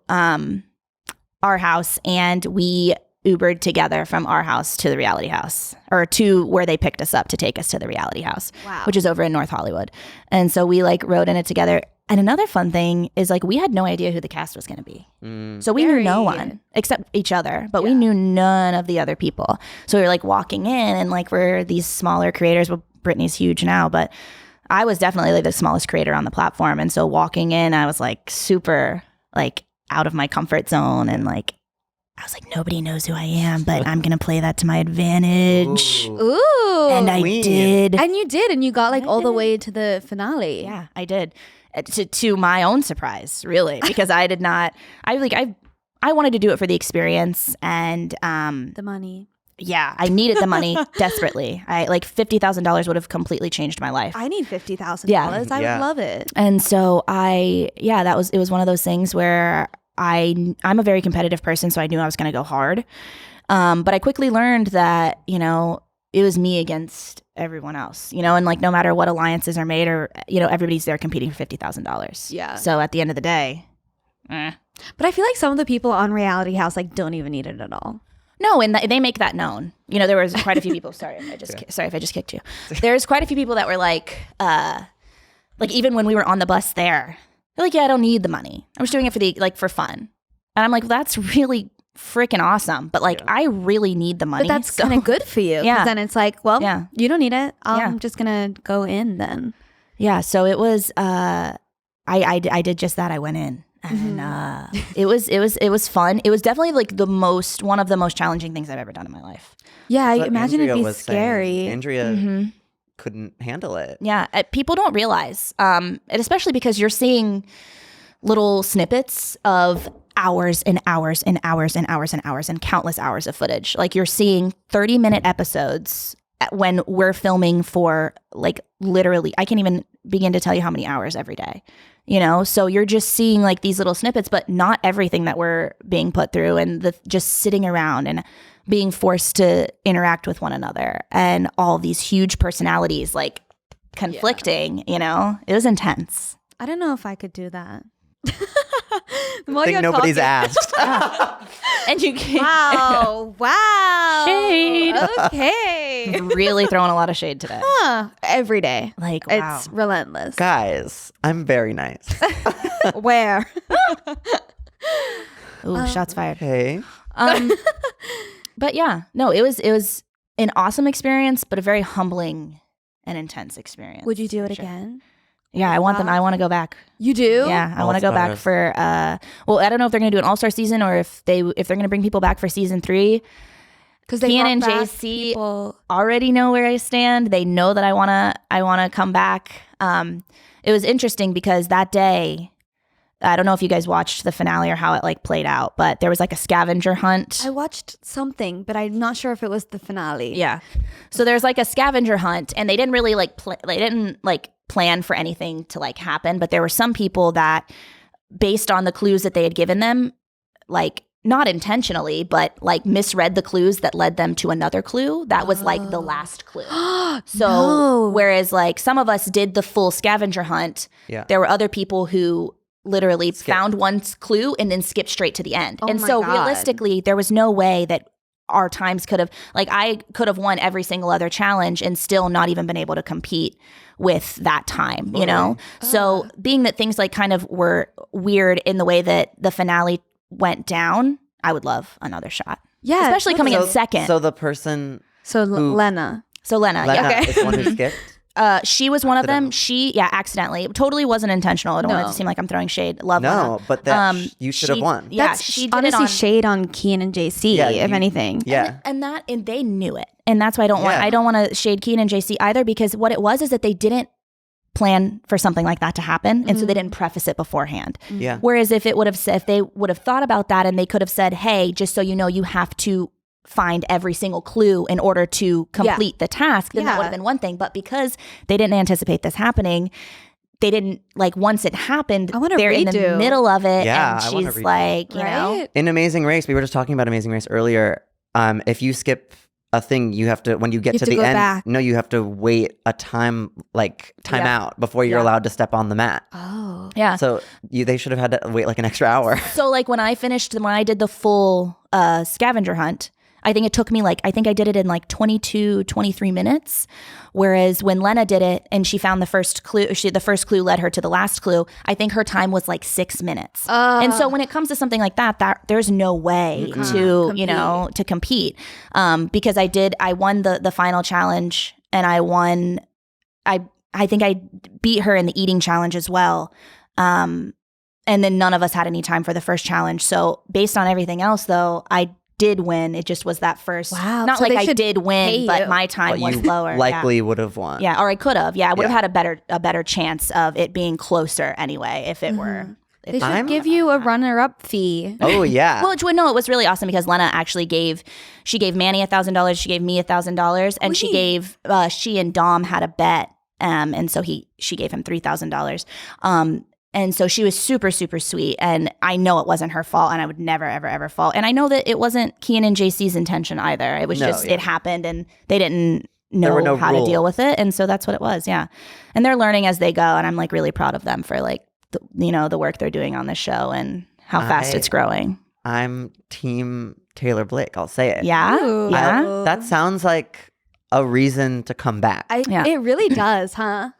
C: our house, and we Ubered together from our house to the reality house, or to where they picked us up to take us to the reality house, which is over in North Hollywood. And so we like rode in it together. And another fun thing is like we had no idea who the cast was going to be. So we knew no one except each other, but we knew none of the other people. So we were like walking in, and like we're these smaller creators. Well, Brittany's huge now, but I was definitely like the smallest creator on the platform. And so walking in, I was like super like out of my comfort zone, and like I was like, nobody knows who I am, but I'm going to play that to my advantage.
A: Ooh.
C: And I did.
A: And you did. And you got like all the way to the finale.
C: Yeah, I did. To my own surprise, really, because I did not. I wanted to do it for the experience and
A: the money.
C: Yeah, I needed the money desperately. I like $50,000 would have completely changed my life.
A: I need $50,000.
C: Yeah.
A: I would love it.
C: And so it was one of those things where I'm a very competitive person, so I knew I was going to go hard. But I quickly learned that, you know, it was me against everyone else, you know, and like no matter what alliances are made, or, you know, everybody's there competing for $50,000.
A: Yeah.
C: So at the end of the day.
A: But I feel like some of the people on Reality House like don't even need it at all.
C: No, and they make that known. You know, there was quite a few people. Sorry if I just kicked you. There's quite a few people that were like even when we were on the bus there, they're like, yeah, I don't need the money. I'm just doing it for fun. And I'm like, that's really freaking awesome. But like, I really need the money.
A: But that's kind of good for you.
C: Yeah.
A: Then it's like, well, you don't need it. I'm just gonna go in then.
C: Yeah. So it was. I did just that. I went in. And it was fun. It was definitely like one of the most challenging things I've ever done in my life.
A: Yeah, I imagine it'd be scary.
B: Andrea couldn't handle it.
C: Yeah, people don't realize, and especially because you're seeing little snippets of hours and hours and hours and hours and hours and countless hours of footage. Like you're seeing 30-minute episodes when we're filming for like literally, I can't even begin to tell you how many hours every day. You know, so you're just seeing like these little snippets, but not everything that we're being put through, and just sitting around and being forced to interact with one another, and all these huge personalities like conflicting, you know, it was intense.
A: I don't know if I could do that.
B: I think nobody's asked.
C: And you can't.
A: Wow.
C: Shade.
A: Okay.
C: Really throwing a lot of shade today.
A: Every day.
C: Like, wow.
A: It's relentless.
B: Guys, I'm very nice.
A: Where?
C: Ooh, shots fired.
B: Hey.
C: But yeah, no, it was an awesome experience, but a very humbling and intense experience.
A: Would you do it again?
C: Yeah, I want to go back.
A: You do?
C: Yeah, I want to go back for well, I don't know if they're going to do an all-star season or if they're going to bring people back for season 3. Because Kian and JC already know where I stand. They know that I want to come back. It was interesting because that day, I don't know if you guys watched the finale or how it like played out, but there was like a scavenger hunt.
A: I watched something, but I'm not sure if it was the finale.
C: Yeah. So there's like a scavenger hunt, and they didn't really plan for anything to like happen, but there were some people that, based on the clues that they had given them, like not intentionally, but like misread the clues that led them to another clue that was like the last clue. So whereas like some of us did the full scavenger hunt, there were other people who literally found one clue and then skipped straight to the end. And so realistically, there was no way that our times could have, like I could have won every single other challenge and still not even been able to compete with that time, you know? So being that things like kind of were weird in the way that the finale went down, I would love another shot. Yeah. Especially coming in second.
B: So the person.
A: Lena.
C: So Lena
B: is the one who skipped?
C: She was one of them. She, accidentally. It totally wasn't intentional. I don't want it to seem like I'm throwing shade. Love Lena.
B: No, but that you should have won.
C: Yeah,
A: that's
C: she did
A: honestly shade on Kian and JC, if anything.
B: Yeah.
C: And they knew it. And that's why I don't want to shade Kian and JC either, because what it was is that they didn't plan for something like that to happen, and so they didn't preface it beforehand.
B: Yeah.
C: Whereas if they would have thought about that, and they could have said, "Hey, just so you know, you have to find every single clue in order to complete the task," then that would have been one thing. But because they didn't anticipate this happening, they didn't like once it happened,
A: I wanna
C: they're in the
A: redo.
C: middle of it.
B: Yeah,
C: and
B: I wanna
C: she's
B: redo.
C: like, you know,
A: Right?
B: In Amazing Race, we were just talking about Amazing Race earlier. If you skip a thing, you have to, when you get
A: You
B: to
A: have to
B: the
A: go
B: end,
A: back.
B: no, you have to wait a time
C: Yeah.
B: out before you're
C: Yeah.
B: allowed to step on the mat.
A: Oh.
C: yeah.
B: So they should have had to wait like an extra hour.
C: So like when I did the full scavenger hunt, I think it took me I think I did it in like 22, 23 minutes. Whereas when Lena did it and she found the first clue, the first clue led her to the last clue, I think her time was like 6 minutes. And so when it comes to something like that there's no way to, you know, to compete. Because I won the final challenge and I think I beat her in the eating challenge as well. And then none of us had any time for the first challenge. So based on everything else though, I did win. It just was that first.
A: Wow.
C: Not
A: So
C: like
A: they
C: I
A: should
C: did
A: pay
C: win, but
A: you.
C: my time
B: But
C: was
B: you
C: lower.
B: likely would have won.
C: Yeah, or I could have. Yeah, I would have
B: Yeah.
C: had a better chance of it being closer anyway if it were.
A: They should
B: I'm-
A: give you a runner-up fee.
B: Oh yeah.
C: Well, no, it was really awesome because Lena actually gave Manny $1,000, she gave me $1,000, and she gave she and Dom had a bet, and so she gave him $3,000. And so she was super, super sweet. And I know it wasn't her fault, and I would never, ever, ever fall. And I know that it wasn't Kian and JC's intention either. It was just, it happened and they didn't know
B: were no
C: how
B: rules.
C: to deal with it. And so that's what it was. Yeah. And they're learning as they go. And I'm like really proud of them for like, the work they're doing on this show and how fast it's growing.
B: I'm team Taylor Blake. I'll say it.
C: Yeah.
A: Ooh.
C: Yeah.
B: That sounds like a reason to come back.
C: Yeah.
A: It really does, huh?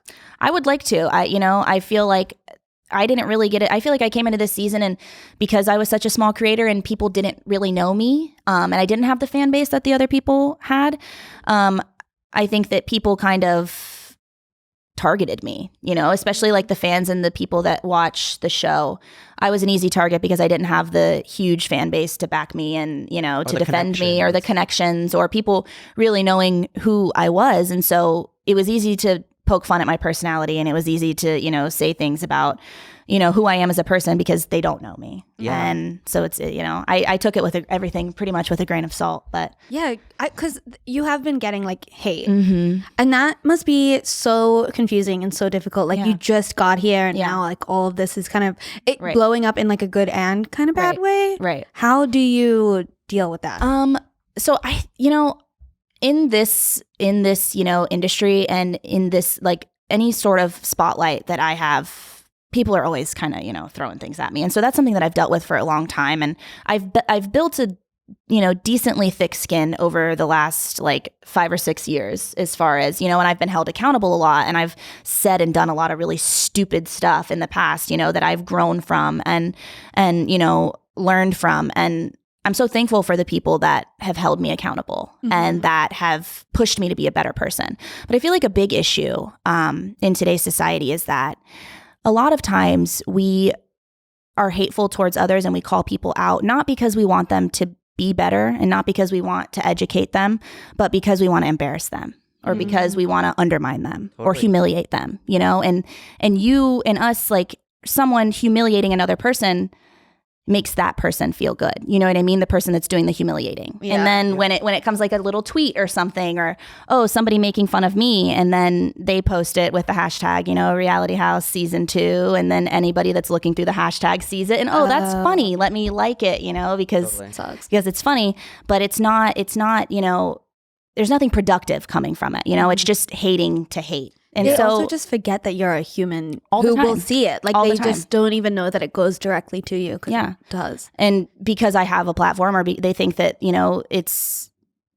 C: I would like to. I feel like I didn't really get it. I feel like I came into this season and because I was such a small creator and people didn't really know me, and I didn't have the fan base that the other people had, I think that people kind of targeted me, especially like the fans and the people that watch the show. I was an easy target because I didn't have the huge fan base to back me and, to defend me or the connections or people really knowing who I was. And so it was easy to poke fun at my personality, and it was easy to, say things about, who I am as a person because they don't know me.
B: Yeah.
C: And so it's, I took it with everything pretty much with a grain of salt, but
A: Yeah, because you have been getting like hate.
C: Mm-hmm.
A: And that must be so confusing and so difficult. Like you just got here and now like all of this is kind of blowing up in like a good and kind of bad way.
C: Right.
A: How do you deal with that?
C: So I, in this, industry and in this, like any sort of spotlight that I have, people are always kind of, throwing things at me. And so that's something that I've dealt with for a long time. And I've built a, decently thick skin over the last like 5 or 6 years as far as, and I've been held accountable a lot, and I've said and done a lot of really stupid stuff in the past, that I've grown from and, learned from. And I'm so thankful for the people that have held me accountable and that have pushed me to be a better person. But I feel like a big issue in today's society is that a lot of times we are hateful towards others and we call people out, not because we want them to be better and not because we want to educate them, but because we want to embarrass them or because we want to undermine them or humiliate them, and you and us, like someone humiliating another person makes that person feel good. You know what I mean? The person that's doing the humiliating.
A: Yeah.
C: And then when it comes like a little tweet or something, or, oh, somebody making fun of me, and then they post it with the hashtag, Reality House season 2. And then anybody that's looking through the hashtag sees it and, oh, that's funny. Let me like it, because it's funny, but it's not, there's nothing productive coming from it. It's just hating to hate. And
A: they
C: so
A: also just forget that you're a human
C: all the
A: who will
C: time.
A: see it. Like
C: All
A: they
C: the time.
A: just don't even know that it goes directly to you.
C: Yeah.
A: It does.
C: And because I have a platform, or they think that,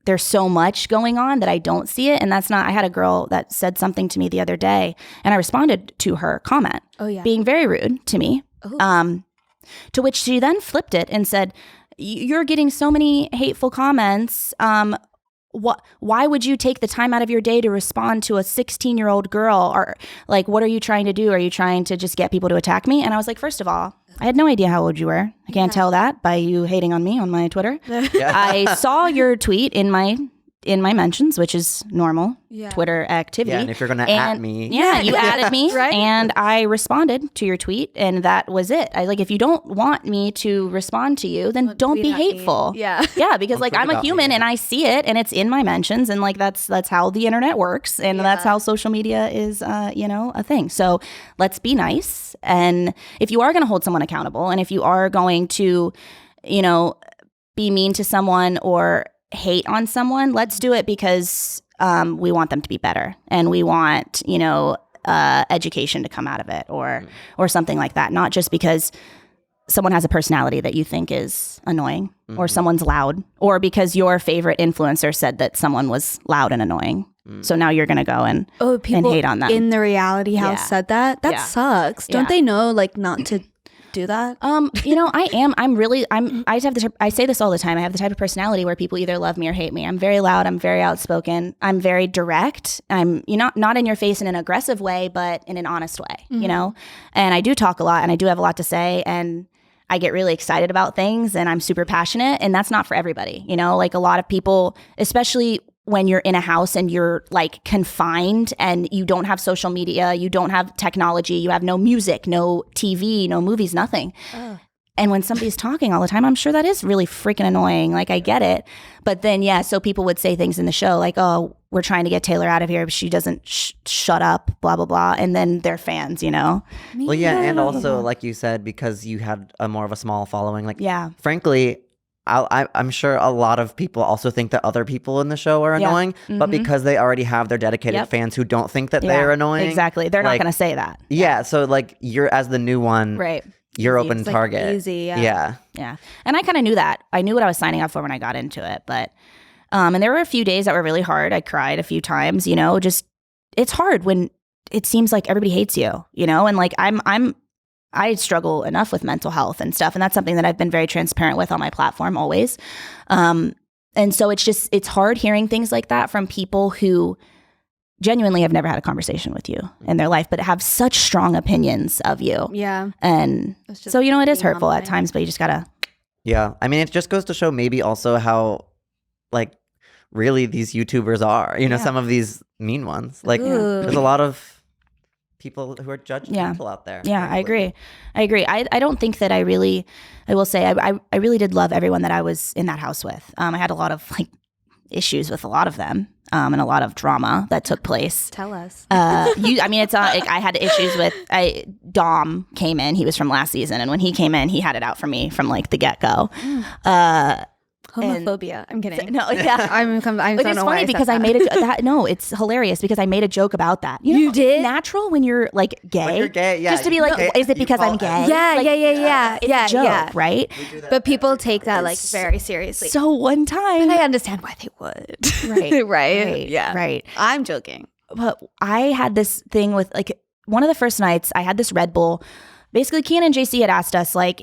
C: there's so much going on that I don't see it. And that's not, I had a girl that said something to me the other day and I responded to her comment being very rude to me. To which she then flipped it and said, you're getting so many hateful comments. Why would you take the time out of your day to respond to a 16-year-old girl? Or like, what are you trying to do? Are you trying to just get people to attack me? And I was like, first of all, I had no idea how old you were. I can't tell that by you hating on me on my Twitter. I saw your tweet in my in my mentions, which is normal
A: Yeah.
C: Twitter activity.
B: Yeah, and if you're gonna at me,
C: yeah, you added me,
A: Right.
C: and I responded to your tweet, and that was it. I like, if you don't want me to respond to you, then don't
A: tweet
C: be
A: at me.
C: hateful.
A: Yeah.
C: Yeah, because
B: Don't
C: like
B: tweet
C: I'm a
B: about me,
C: human
B: yeah.
C: and I see it, and it's in my mentions, and like that's how the internet works, and that's how social media is, a thing. So let's be nice, and if you are going to hold someone accountable, and if you are going to, be mean to someone or hate on someone, let's do it because we want them to be better, and we want education to come out of it, or something like that. Not just because someone has a personality that you think is annoying, or someone's loud, or because your favorite influencer said that someone was loud and annoying. So now you're gonna go and
A: People
C: hate on them.
A: in the reality house
C: Yeah.
A: said that. That
C: Yeah.
A: sucks. Don't
C: Yeah.
A: they know like not to do that?
C: I say this all the time. I have the type of personality where people either love me or hate me. I'm very loud. I'm very outspoken. I'm very direct. I'm not in your face in an aggressive way, but in an honest way, and I do talk a lot, and I do have a lot to say, and I get really excited about things, and I'm super passionate, and that's not for everybody. Like a lot of people, especially when you're in a house and you're like confined and you don't have social media, you don't have technology, you have no music, no TV, no movies, nothing. And when somebody's talking all the time, I'm sure that is really freaking annoying. Like, I get it. But then, so people would say things in the show like, oh, we're trying to get Taylor out of here, but she doesn't shut up, blah, blah, blah. And then they're fans,
B: Well, yeah, and also, like you said, because you had a more of a small following, like,
C: Yeah.
B: frankly, I'm sure a lot of people also think that other people in the show are annoying, but because they already have their dedicated
C: Yep.
B: fans who don't think that
C: Yeah,
B: they're annoying.
C: Exactly. They're not
B: like,
C: going to say that.
B: Yeah, so like you're as the new one,
C: Right.
B: you're
A: Easy.
B: open
A: It's, like,
B: target.
A: easy, yeah.
B: Yeah.
C: Yeah. And I kind of knew that. I knew what I was signing up for when I got into it. But, and there were a few days that were really hard. I cried a few times, just, it's hard when it seems like everybody hates you, and like I struggle enough with mental health and stuff. And that's something that I've been very transparent with on my platform always. And so it's hard hearing things like that from people who genuinely have never had a conversation with you in their life, but have such strong opinions of you.
A: Yeah.
C: And
A: It's just
C: so, it is
A: being
C: hurtful at
A: online.
C: times, but you just gotta.
B: Yeah. I mean, it just goes to show maybe also how, like, really these YouTubers are, some of these mean ones. Like,
A: Ooh.
B: there's a lot of people who are judgmental out there.
C: Yeah, I
B: frankly.
C: agree. I don't think that I will say, I really did love everyone that I was in that house with. I had a lot of like issues with a lot of them, and a lot of drama that took place.
A: Tell us.
C: It's like I had issues with Dom came in. He was from last season, and when he came in, he had it out for me from like the get go.
A: Homophobia. I'm kidding.
C: No, yeah.
A: I
C: It's
A: don't know why
C: funny
A: I
C: because
A: said
C: I made it's hilarious because I made a joke about that.
A: You did?
C: Natural when you're like gay.
B: When you're gay, yeah.
C: Just to be like,
B: Okay,
C: is it
B: you
C: because I'm
B: call
C: gay?
B: it-
A: Yeah,
C: Like,
A: yeah.
C: It's a joke, right?
A: But people take that like very seriously.
C: So one time,
A: and I understand why they would.
C: Right,
A: right. Yeah.
C: right.
A: I'm joking.
C: But I had this thing with like one of the first nights I had this Red Bull. Basically, Kian and JC had asked us like,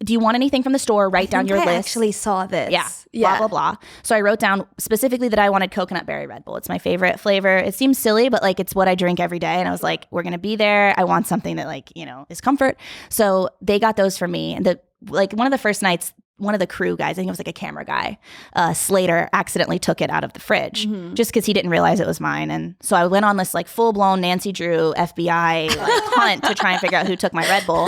C: do you want anything from the store? Write down your
A: I
C: list.
A: actually saw this.
C: Yeah. Blah, blah, blah. So I wrote down specifically that I wanted coconut berry Red Bull. It's my favorite flavor. It seems silly, but like it's what I drink every day. And I was like, we're going to be there. I want something that like, is comfort. So they got those for me. And one of the first nights, one of the crew guys, I think it was like a camera guy, Slater, accidentally took it out of the fridge just because he didn't realize it was mine. And so I went on this like full blown Nancy Drew FBI like hunt to try and figure out who took my Red Bull.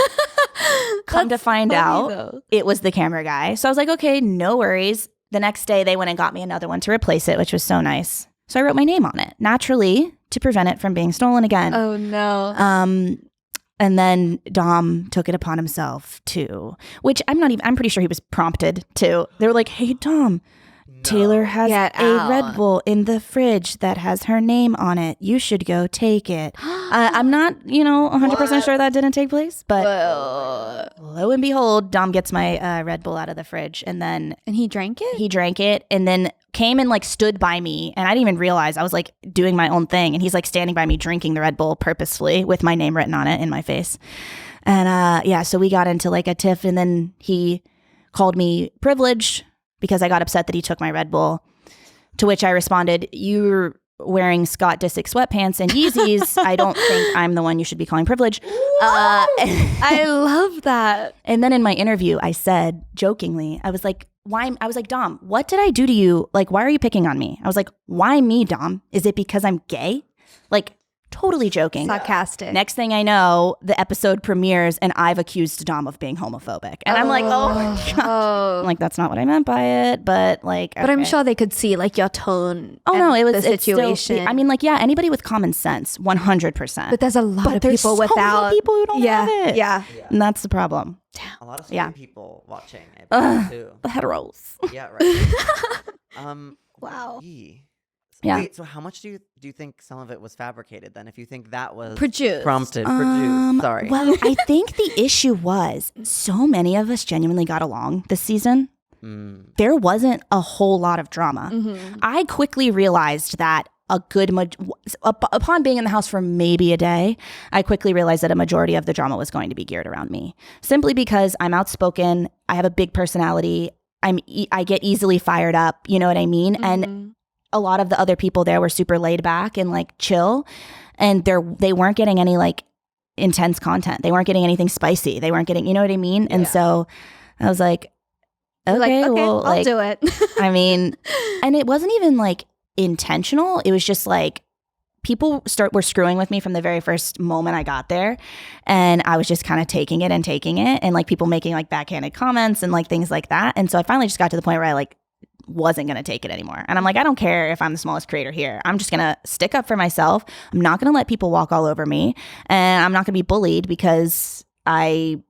C: Come to find out,
A: though.
C: it was the camera guy. So I was like, okay, no worries. The next day, they went and got me another one to replace it, which was so nice. So I wrote my name on it, naturally, to prevent it from being stolen again.
A: Oh no.
C: And then Dom took it upon himself to, which I'm pretty sure he was prompted to. They were like, hey, Dom, Taylor has
A: Get
C: a
A: out.
C: Red Bull in the fridge that has her name on it. You should go take it. I'm not, 100% sure that didn't take place, but lo and behold, Dom gets my Red Bull out of the fridge, and then
A: And he drank it?
C: he drank it and then came and like stood by me, and I didn't even realize I was like doing my own thing, and he's like standing by me drinking the Red Bull purposefully with my name written on it in my face. And so we got into like a tiff, and then he called me privileged because I got upset that he took my Red Bull, to which I responded, you're wearing Scott Disick sweatpants and Yeezys, I don't think I'm the one you should be calling privileged.
A: I love that.
C: And then in my interview, I said jokingly, I was like, Dom, what did I do to you? Like, why are you picking on me? I was like, why me, Dom? Is it because I'm gay? Like, totally joking.
A: Sarcastic.
C: Next thing I know, the episode premieres and I've accused Dom of being homophobic. And I'm like, oh my God. I'm like, that's not what I meant by it. But like,
A: But I'm
C: okay.
A: sure they could see like your tone.
C: Oh no, it was
A: the
C: it's still-
A: situation.
C: I mean, like, yeah, anybody with common sense, 100%.
A: but there's a lot of
C: there's
A: people
C: so
A: without
C: many people who don't have it.
A: Yeah.
C: And that's the problem.
B: A lot of
C: Yeah.
B: straight people watching it too.
C: The heteros.
B: Yeah, right.
A: Wow.
B: Yee.
C: Yeah.
B: Wait, so how much do you think some of it was fabricated then? If you think that was
A: Produced.
B: prompted, produced. Sorry.
C: Well, I think the issue was so many of us genuinely got along this season. There wasn't a whole lot of drama. I quickly realized that upon being in the house for maybe a day, I quickly realized that a majority of the drama was going to be geared around me. Simply because I'm outspoken, I have a big personality, I get easily fired up, you know what I mean? And a lot of the other people there were super laid back and like chill, and they weren't getting any like intense content. They weren't getting anything spicy. They weren't getting, you know what I mean? And so I was like, okay, well,
A: I'll
C: like,
A: do it.
C: I mean, and it wasn't even like intentional. It was just like people were screwing with me from the very first moment I got there, and I was just kind of taking it, and like people making like backhanded comments and like things like that. And so I finally just got to the point where I like wasn't going to take it anymore. And I'm like, I don't care if I'm the smallest creator here. I'm just going to stick up for myself. I'm not going to let people walk all over me, and I'm not going to be bullied because I,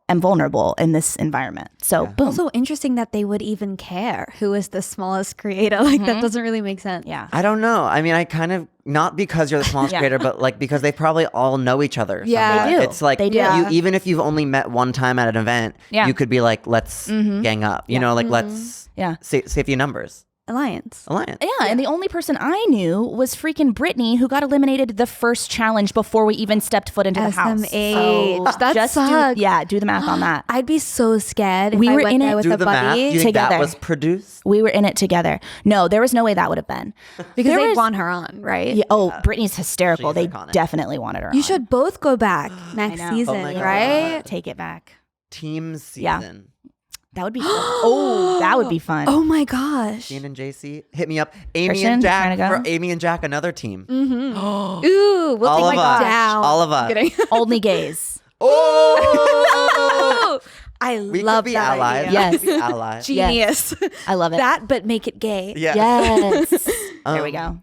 C: am vulnerable in this environment. So boom.
A: Also interesting that they would even care who is the smallest creator. Like that doesn't really make sense.
C: Yeah.
B: I don't know. I mean, I kind of, not because you're the smallest creator, but like because they probably all know each other.
A: Yeah.
B: somewhat.
C: They do.
B: It's like,
C: They do.
B: even if you've only met one time at an event, you could be like, let's gang up, like let's safety in numbers.
A: Alliance.
C: Yeah, and the only person I knew was freaking Brittany, who got eliminated the first challenge before we even stepped foot into the house.
A: SMH. That
C: just
A: sucks.
C: do the math on that.
A: I'd be so scared if
C: We
A: I
C: were
A: went
C: in
A: there
C: it-
A: with
B: Do
A: a
B: the math. Do
A: buddy
B: you think
C: together.
B: that was produced?
C: We were in it together. No, there was no way that would have been.
A: because
C: There
A: they
C: was-
A: want her on, right?
C: Yeah, Brittany's hysterical.
B: She's
C: They
B: iconic.
C: definitely wanted her on.
A: You should both go back next
C: know.
A: season,
B: Oh my God.
A: right?
C: take it back.
B: Team season.
C: Yeah. That would be fun. Oh, that would be fun.
A: Oh my gosh.
B: Dean and JC, hit me up. Amy
C: Kristian,
B: and
C: trying
B: Jack
C: to go?
B: for Amy and Jack, another team.
A: Ooh, we'll
B: All
A: take
B: of
A: it
B: us.
A: down.
B: All of us.
A: Kidding.
C: Only gays.
B: Oh,
A: I
B: we
A: love
B: could be
A: that
B: allies.
A: idea.
C: Yes.
B: We could be allies.
A: Genius.
C: I love it.
A: That, but make it gay.
B: Yeah.
C: Yes. There we go.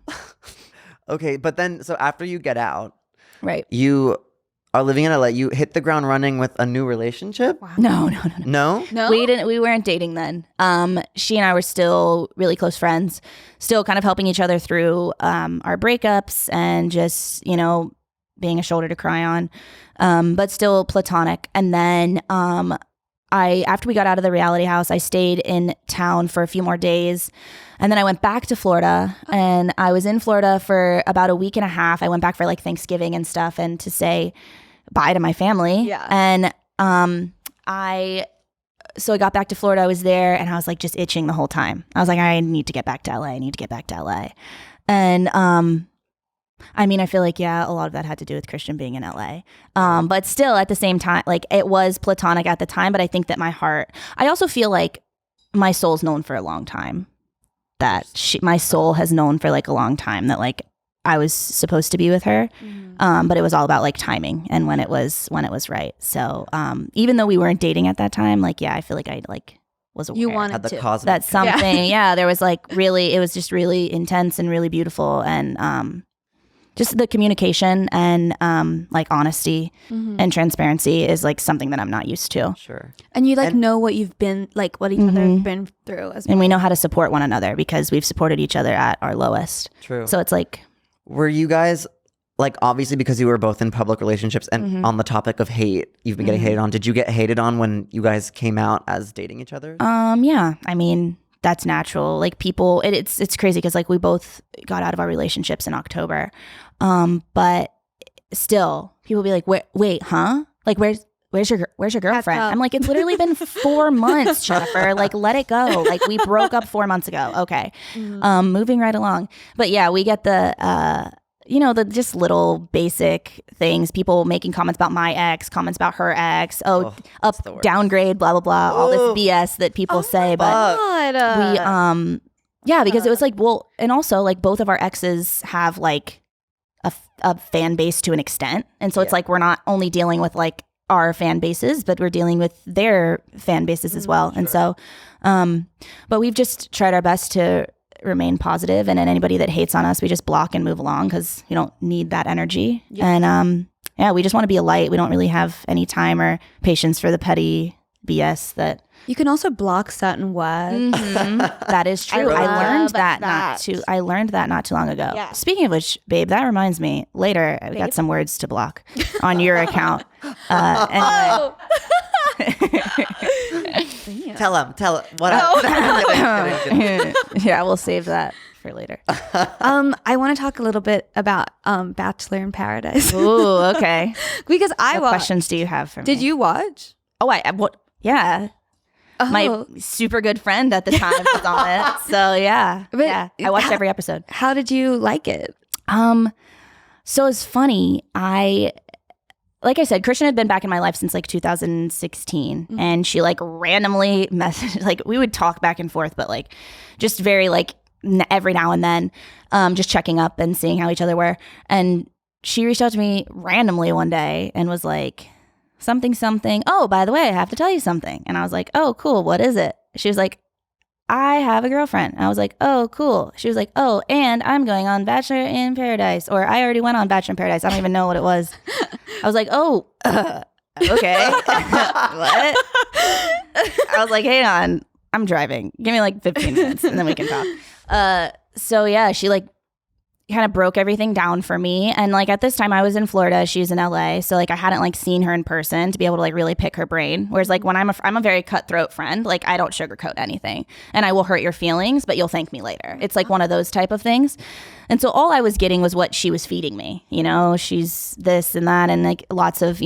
B: Okay, but then so after you get out,
C: Right.
B: you are living in LA. You hit the ground running with a new relationship.
C: No.
B: No.
A: No?
C: We weren't dating then. She and I were still really close friends, still kind of helping each other through our breakups and just, being a shoulder to cry on, but still platonic. And then after we got out of the reality house, I stayed in town for a few more days. And then I went back to Florida, and I was in Florida for about a week and a half. I went back for like Thanksgiving and stuff, and to say bye to my family.
A: Yeah.
C: And I got back to Florida. I was there, and I was like just itching the whole time. I was like, I need to get back to LA. And I mean, I feel like, a lot of that had to do with Kristian being in LA. But still, at the same time, like it was platonic at the time. But I think that I also feel like my soul's known for a long time. My soul has known for like a long time that like I was supposed to be with her. But it was all about like timing and when it was right. So even though we weren't dating at that time, like, I feel like I like was aware.
A: You wanted
B: At the
A: to.
B: cosmic.
C: That something, there was like really, it was just really intense and really beautiful. And just the communication and like honesty and transparency is like something that I'm not used to.
B: Sure.
A: And you like know what you've been, like what each other have been through as well.
C: And we know how to support one another because we've supported each other at our lowest.
B: True.
C: So it's like,
B: Were you guys like, obviously because you were both in public relationships and on the topic of hate, you've been getting hated on. Did you get hated on when you guys came out as dating each other?
C: yeah, I mean, that's natural. Like people, it's crazy because like we both got out of our relationships in October. But still people be like, wait, huh? Like where's your girlfriend?
A: up.
C: I'm like, it's literally been 4 months, Jennifer. Like, let it go. Like, we broke up 4 months ago. Okay. Moving right along. But yeah, we get the, the just little basic things, people making comments about my ex, comments about her ex, downgrade, blah, blah, blah, all this BS that people say. But we, because it was like, well, and also like both of our exes have like a fan base to an extent. And so it's like, we're not only dealing with like our fan bases, but we're dealing with their fan bases as well. Sure. And so, but we've just tried our best to remain positive, and then anybody that hates on us, we just block and move along because you don't need that energy. And we just want to be a light. We don't really have any time or patience for the petty BS that
A: you can also block certain words.
C: That is true. I learned that not too long ago. Yeah. Speaking of which, babe, that reminds me, later we got some words to block on your account. Anyway.
B: Tell him what else?
C: Yeah, we'll save that for later.
A: I want to talk a little bit about Bachelor in Paradise.
C: Ooh, okay.
A: Because
C: what questions do you have for me?
A: Did you watch?
C: Oh, yeah. My super good friend at the time was on it. So yeah. I watched every episode.
A: How did you like it?
C: So it's funny. Like I said, Kristian had been back in my life since like 2016, and she like randomly messaged, like we would talk back and forth, but like just very like every now and then, just checking up and seeing how each other were. And she reached out to me randomly one day and was like, something. Oh, by the way, I have to tell you something. And I was like, oh, cool. What is it? She was like, I have a girlfriend. I was like, oh, cool. She was like, oh, and I'm going on Bachelor in Paradise, or I already went on Bachelor in Paradise. I don't even know what it was. I was like, oh, okay. What? I was like, hang on, I'm driving. Give me like 15 minutes and then we can talk. So yeah, she like kind of broke everything down for me. And like at this time I was in Florida, she's in LA. So like I hadn't like seen her in person to be able to like really pick her brain. Whereas like when I'm a very cutthroat friend, like I don't sugarcoat anything, and I will hurt your feelings, but you'll thank me later. It's like one of those type of things. And so all I was getting was what she was feeding me, she's this and that, and like lots of,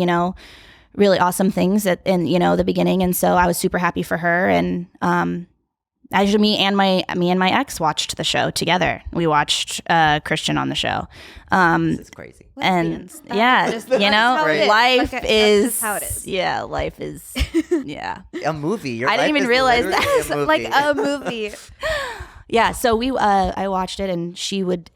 C: really awesome things in the beginning. And so I was super happy for her. And, actually, me and my ex watched the show together. We watched Kristian on the show.
B: This is crazy.
C: And life is how it is. Yeah, life is
B: a movie.
C: I didn't even realize that.
A: Like a movie.
C: Yeah, so I watched it, and she would,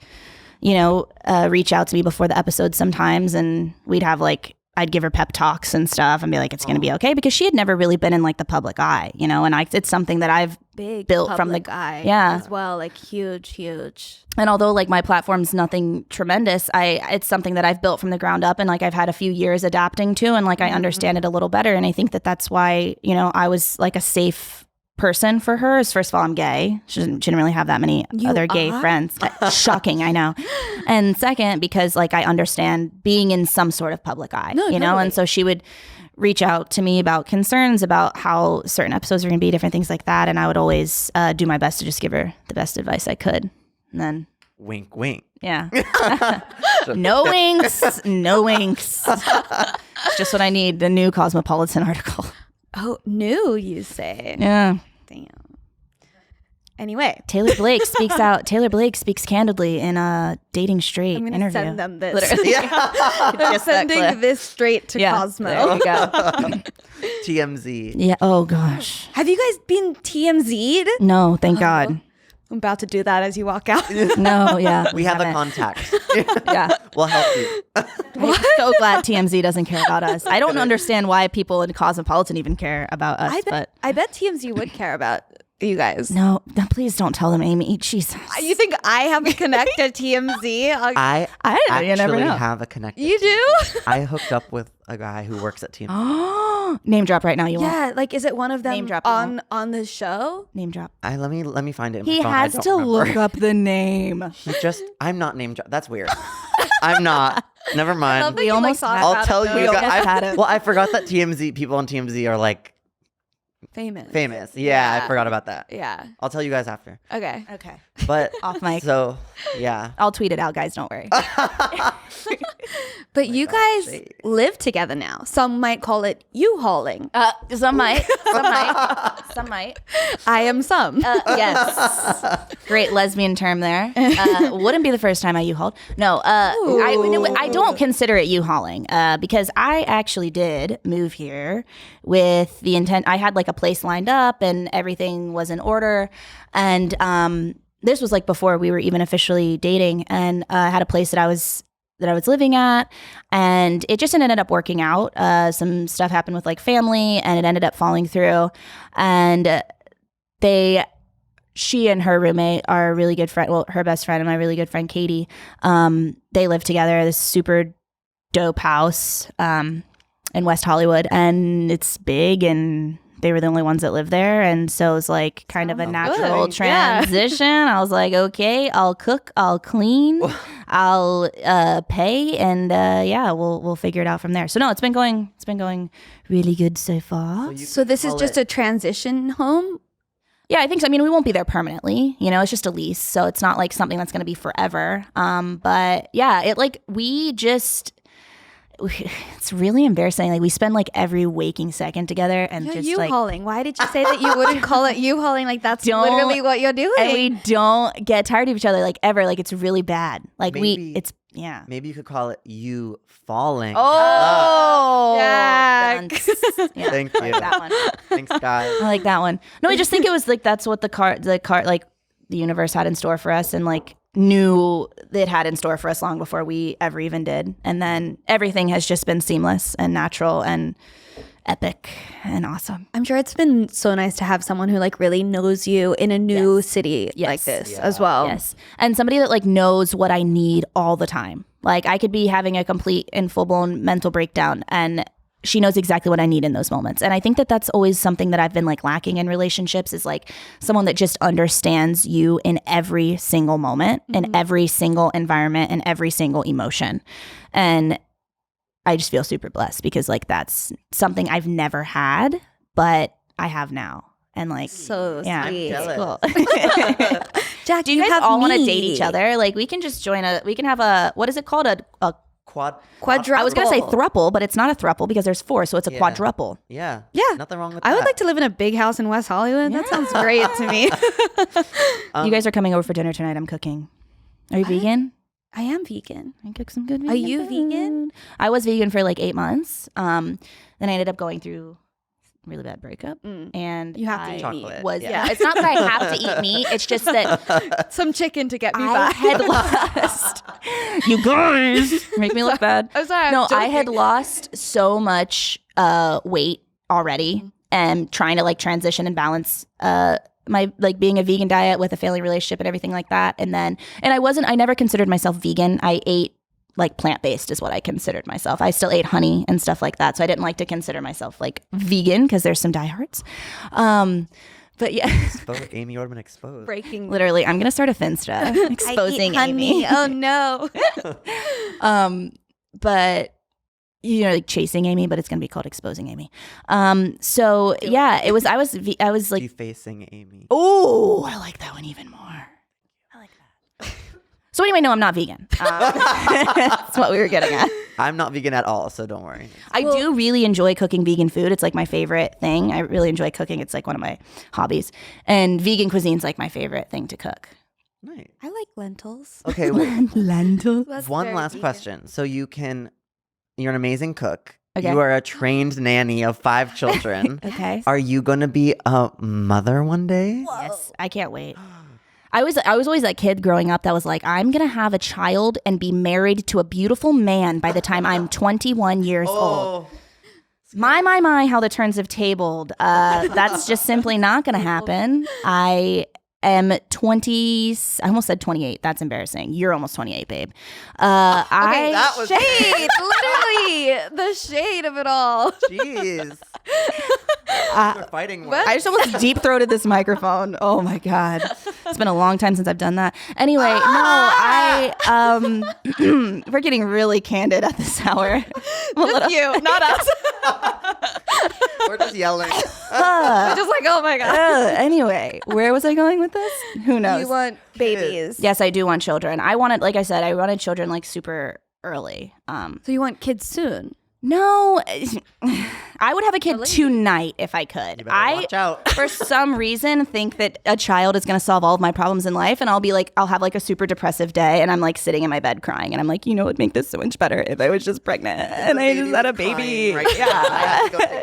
C: reach out to me before the episode sometimes, and we'd have like, I'd give her pep talks and stuff and be like, it's going to be okay, because she had never really been in like the public eye, and it's something that I've built from the
A: eye as well, like huge.
C: And although like my platform's nothing tremendous, it's something that I've built from the ground up, and like I've had a few years adapting to, and like I understand it a little better. And I think that that's why, I was like a safe person for her. Is first of all, I'm gay. She didn't really have that many other gay friends. Shocking, I know. And second, because like I understand being in some sort of public eye, totally. And so she would reach out to me about concerns about how certain episodes are going to be, different things like that, and I would always do my best to just give her the best advice I could. And then
B: wink, wink.
C: Yeah. No winks. It's just what I need. The new Cosmopolitan article.
A: Oh, new, you say?
C: Yeah.
A: Damn. Anyway,
C: Taylor Blake speaks candidly in a Dating Straight interview.
A: I'm going to send them this.
C: Literally.
A: I'm sending this straight to Cosmo.
C: There you go.
B: TMZ.
C: Yeah. Oh gosh.
A: Have you guys been TMZ'd?
C: No, thank God.
A: I'm about to do that as you walk out.
C: No, yeah.
B: We have a contact.
C: Yeah.
B: We'll help you.
C: I'm so glad TMZ doesn't care about us. I don't understand why people in Cosmopolitan even care about us.
A: I bet TMZ would care about you guys.
C: No, please don't tell them, Amy. Jesus.
A: You think I have a connect to TMZ?
B: I
C: you never
B: actually
C: know.
B: have a connect.
A: You do?
B: I hooked up with a guy who works at TMZ.
C: Name drop right now. You won't.
A: Yeah, like is it one of them
C: Name drop,
A: on the show?
C: Name drop.
B: Let me find it. In
C: He
B: my phone.
C: has to look up the name.
B: I'm not name drop. That's weird. I'm not. Never mind.
C: We almost had
B: I'll tell you
C: guys.
B: Well, I forgot that people on TMZ are like
A: famous.
B: Yeah, I forgot about that.
A: Yeah.
B: I'll tell you guys after.
A: Okay.
B: But
C: Off mic.
B: So yeah.
C: I'll tweet it out, guys. Don't worry.
A: But you guys
B: shady.
A: live together now. Some might call it you-hauling.
C: Some might. Some might.
A: I am some.
C: Yes. Great lesbian term there. Wouldn't be the first time I U-hauled. No, I don't consider it U-hauling because I actually did move here with the intent. I had like a place lined up and everything was in order. And this was like before we were even officially dating. And I had a place that I was living at, and it just ended up working out. Some stuff happened with like family, and it ended up falling through. And she and her roommate are a really good friend. Well, her best friend and my really good friend Katie. They live together. This super dope house in West Hollywood, and it's big, and they were the only ones that lived there. And so it was like kind of a natural transition. I was like, okay, I'll cook, I'll clean, I'll pay, and we'll figure it out from there. So no, it's been going really good so far.
A: So this is just a transition home?
C: Yeah, I think so. I mean, we won't be there permanently. You know, it's just a lease. So it's not like something that's going to be forever. But yeah, it's really embarrassing. Like we spend like every waking second together and just
A: U-hauling. Why did you say that you wouldn't call it U-hauling? Like that's literally what you're doing.
C: And we don't get tired of each other like ever. Like it's really bad. Like
B: Maybe you could call it you falling.
C: Oh,
A: Jack.
C: Yeah,
B: Thank you.
C: I like that one.
B: Thanks, guys.
C: I like that one. No, I just think it was like that's what the car like the universe had in store for us, and like knew it had in store for us long before we ever even did. And then everything has just been seamless and natural and epic and awesome.
A: I'm sure it's been so nice to have someone who like really knows you in a new city like this as well.
C: Yes. And somebody that like knows what I need all the time. Like I could be having a complete and full-blown mental breakdown, and she knows exactly what I need in those moments. And I think that that's always something that I've been like lacking in relationships, is like someone that just understands you in every single moment, in every single environment, and every single emotion. And I just feel super blessed because like that's something I've never had, but I have now. And like,
A: so
C: sweet.
B: jealous.
C: Cool.
A: Jack,
C: do you guys all want to date each other? Like we can just have a, what is it called? A
A: quadruple.
C: I was going to say thruple, but it's not a thruple because there's 4. So it's a quadruple.
B: Yeah. Nothing wrong with that.
A: I would like to live in a big house in West Hollywood. That sounds great to me.
C: You guys are coming over for dinner tonight. I'm cooking. Are you vegan?
A: I am vegan.
C: I cook some good vegan
A: Are you
C: food.
A: vegan?
C: I was vegan for like 8 months. Then I ended up going through a really bad breakup. And
A: You have to eat
B: chocolate.
A: meat.
C: It's not that I have to eat meat. It's just that
A: Some chicken to get me
C: I
A: back.
C: had lost. You guys make me look bad.
A: I'm sorry.
C: No, I had lost so much weight already, and trying to like transition and balance my like being a vegan diet with a failing relationship and everything like that. And I never considered myself vegan. I ate like plant-based is what I considered myself. I still ate honey and stuff like that. So I didn't like to consider myself like vegan because there's some diehards. But yeah.
B: Amy Orman exposed.
A: Breaking.
C: Literally, I'm going to start a Finsta exposing Amy.
A: Oh no.
C: But you know, like chasing Amy, but it's going to be called exposing Amy. So yeah, I was like
B: Defacing Amy.
C: Oh, I like that one even more. I like that. So anyway, no, I'm not vegan. That's what we were getting at.
B: I'm not vegan at all, so don't worry.
C: I do really enjoy cooking vegan food. It's like my favorite thing. I really enjoy cooking. It's like one of my hobbies. And vegan cuisine's like my favorite thing to cook.
B: Nice.
A: I like lentils.
B: Okay, well,
C: Lentils.
A: That's
B: one
A: very
B: last
A: vegan.
B: question. So you're an amazing cook.
C: Okay.
B: You are a trained nanny of 5 children.
C: Okay.
B: Are you going to be a mother one day?
C: Yes, I can't wait. I was always that kid growing up that was like, I'm going to have a child and be married to a beautiful man by the time I'm 21 years old. My, how the turns have tabled. That's just simply not going to happen. I am 20. I almost said 28. That's embarrassing. You're almost 28, babe.
B: that was
A: Shade, literally the shade of it all.
B: Jeez. We're fighting words.
C: I just almost deep-throated this microphone. Oh my God. It's been a long time since I've done that. Anyway, we're getting really candid at this hour.
A: Just you, not us.
B: We're just yelling.
A: Just like, oh my God.
C: Anyway, where was I going with this? Who knows?
A: You want babies.
C: Yes, I do want children. I wanted, like I said, I wanted children like super early.
A: So you want kids soon?
C: No, I would have a kid tonight if I could.
B: You better watch out.
C: For some reason, think that a child is going to solve all of my problems in life, and I'll have like a super depressive day, and I'm like sitting in my bed crying, and I'm like, it would make this so much better if I was just pregnant and I just had a baby.
B: Right.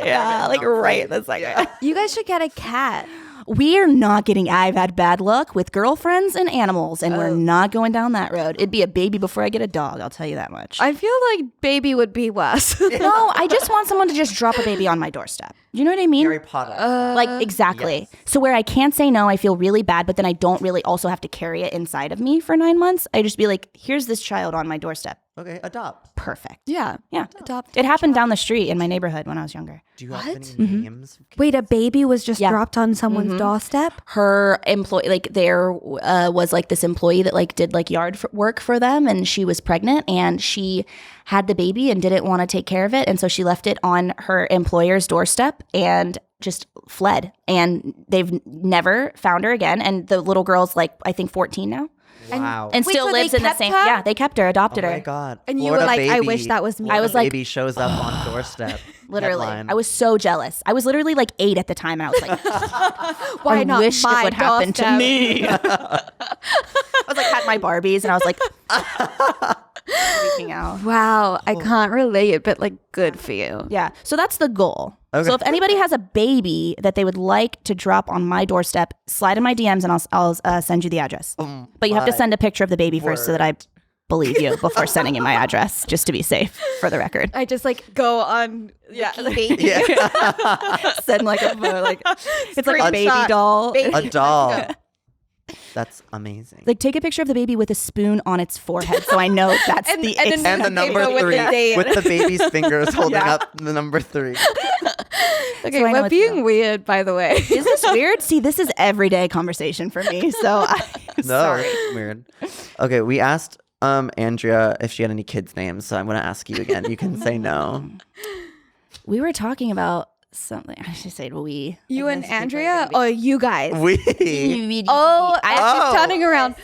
C: Yeah, like right this second.
B: Yeah.
A: You guys should get a cat.
C: We're not getting, I've had bad luck with girlfriends and animals, and we're not going down that road. It'd be a baby before I get a dog, I'll tell you that much.
A: I feel like baby would be worse.
C: No, I just want someone to just drop a baby on my doorstep. You know what I mean?
B: Harry Potter.
C: Like, exactly.
B: Yes.
C: So where I can't say no, I feel really bad, but then I don't really also have to carry it inside of me for 9 months. I just be like, here's this child on my doorstep.
B: Okay, adopt.
C: Perfect.
A: Yeah.
C: Yeah.
A: Adopt.
C: It happened down the street in my neighborhood when I was younger.
B: Do you have any
C: Mm-hmm.
B: names?
A: Wait, a baby was just
C: Yeah.
A: dropped on someone's doorstep?
C: Her employee, like there was like this employee that like did like work for them, and she was pregnant and she had the baby and didn't want to take care of it. And so she left it on her employer's doorstep and just fled. And they've never found her again. And the little girl's like, I think 14 now.
B: Wow.
C: And
A: Wait,
C: still
A: so
C: lives
A: they
C: in the
A: kept
C: same.
A: her?
C: Yeah, they kept her, adopted
B: Oh
C: her.
B: my God.
A: And you
B: Florida
A: were like, I
B: baby.
A: wish that was me.
C: I was like-
B: baby shows up on doorstep.
C: Literally.
B: Headline.
C: I was so jealous. I was literally like 8 at the time, and I was like,
A: Why
C: I
A: not
C: wish
A: my
C: it would happen to
A: doorstep?
C: me. I was like, had my Barbies, and I was like, freaking out.
A: Wow, I can't relate, but like, good for you.
C: Yeah. So that's the goal.
B: Okay.
C: So if anybody has a baby that they would like to drop on my doorstep, slide in my DMs, and I'll send you the address. But you have to
B: my
C: send a picture of the baby first so that I believe you before sending in my address, just to be safe for the record.
A: I just like go on
B: Yeah.
C: Send like a like it's like a baby
A: Screenshot.
C: doll.
B: A doll. That's amazing.
C: Like take a picture of the baby with a spoon on its forehead, so I know that's
A: And-
C: the.
A: and
C: it's-
A: then
B: And the number
A: With the
B: 3
A: date.
B: with the baby's fingers holding
C: Yeah.
B: up the number 3.
A: Okay,
C: So I know
A: we're
C: it's
A: being
C: real.
A: weird, by the way.
C: is this weird? See, this is everyday conversation for me. So I'm
B: No,
C: sorry.
B: it's weird. Okay, we asked Andrea if she had any kids' names, so I'm going to ask you again. You can say no.
C: We were talking about something. I should say we.
A: You
C: I
A: and
C: guess people are
A: Andrea,
C: gonna
A: or you guys?
B: We.
C: be-
A: Oh,
C: I,
B: Oh.
A: she's turning around.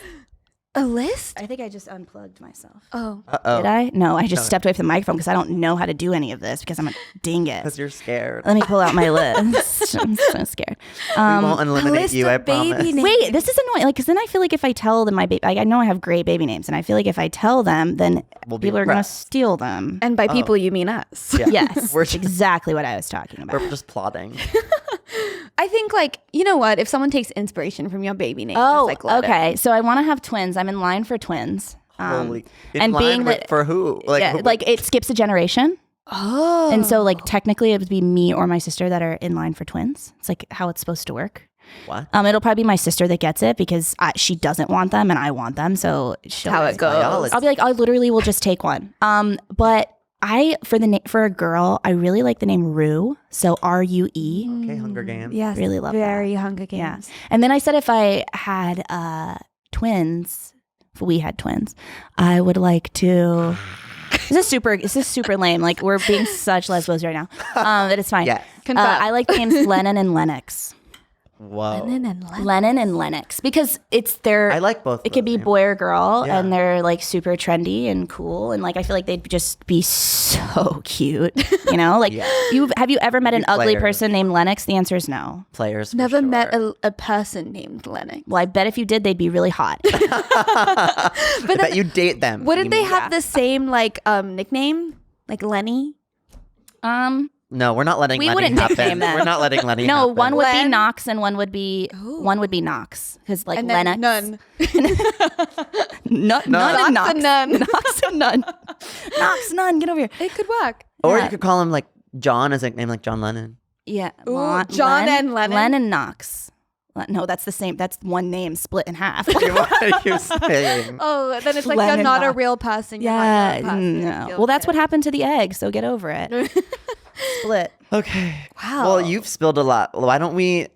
A: A list?
C: I think I just unplugged myself.
A: Oh.
B: Uh-oh.
C: Did I? No, I just
B: No.
C: stepped away from the microphone because I don't know how to do any of this because I'm a dingus.
B: Because you're scared.
C: Let me pull out my list. I'm so scared.
B: We won't
A: A
B: eliminate
A: list
B: you,
A: of
B: I
A: baby
B: promise.
A: names.
C: Wait, this is annoying. Like, because then I feel like if I tell them my baby, I know I have great baby names, and I feel like if I tell them, then
B: We'll be
C: people are going to
B: impressed.
C: steal them.
A: And by people, you mean us.
B: Yeah.
C: Yes,
B: We're
C: that's
B: just,
C: exactly what I was talking about.
B: we're just plotting.
A: I think, like, you know what? If someone takes inspiration from your baby name,
C: Oh,
A: just, like, let
C: okay. So I want to have twins. I'm in line for twins.
B: Holy. In
C: and
B: line
C: being
B: with-
C: that-
B: for who? Like,
C: yeah,
B: who-
C: like it skips a generation.
A: Oh.
C: And so, like, technically, it would be me or my sister that are in line for twins. It's like how it's supposed to work.
B: what?
C: It'll probably be my sister that gets it because she doesn't want them and I want them. So she'll
A: How it goes.
B: Biology.
C: I'll be like, I literally will just take one. But for a girl, I really like the name Rue. So Rue.
B: Okay, Hunger Games.
A: Yes.
C: Really love
A: Very Hunger Games.
C: Yeah. And then I said if I had twins, if we had twins, I would like to. This is super lame. Like we're being such lesbos right now. But it's fine.
B: Yes.
C: I like the names Lennon and Lennox.
B: Whoa.
C: Lennon and Lennox because it's their.
B: I like both.
C: It could be boy or girl,
B: Yeah.
C: and they're like super trendy and cool, and like I feel like they'd just be so cute. You know, like
B: Yeah.
C: have you ever met an ugly
B: players.
C: person named Lennox? The answer is no.
B: Players. For
A: Never
B: sure.
A: met a person named Lennox.
C: Well, I bet if you did, they'd be really hot.
B: I bet you date them.
A: Wouldn't
B: You
A: they
B: mean-
A: have the same, like, nickname? Like Lenny?
B: No, we're not letting
C: We
B: Lenny
C: wouldn't
B: happen.
C: nickname them.
B: We're not letting Lenny
C: No,
B: happen.
C: one would be
A: Len?
C: Knox and one would be Knox because like
A: And then
C: Lennox.
A: none.
C: None and
A: Knox
C: Knox.
A: and none.
C: Knox and none. Knox, none. Get over here.
A: It could work.
B: Or
C: Yeah.
B: you could call him like John as a nickname, like John Lennon.
C: Yeah.
A: Ooh, John and Lennon?
C: Len and Knox. No, that's the same. That's one name split in half.
B: What are you saying?
A: Oh, then it's like
C: Lennon
A: you're not a
C: Knox.
A: real person. You're
C: Yeah.
A: not a real person.
C: No.
A: Feel
C: Well, that's
A: good.
C: what happened to the egg. So get over it. Split.
B: Okay.
A: Wow.
B: Well, you've spilled a lot. Why don't we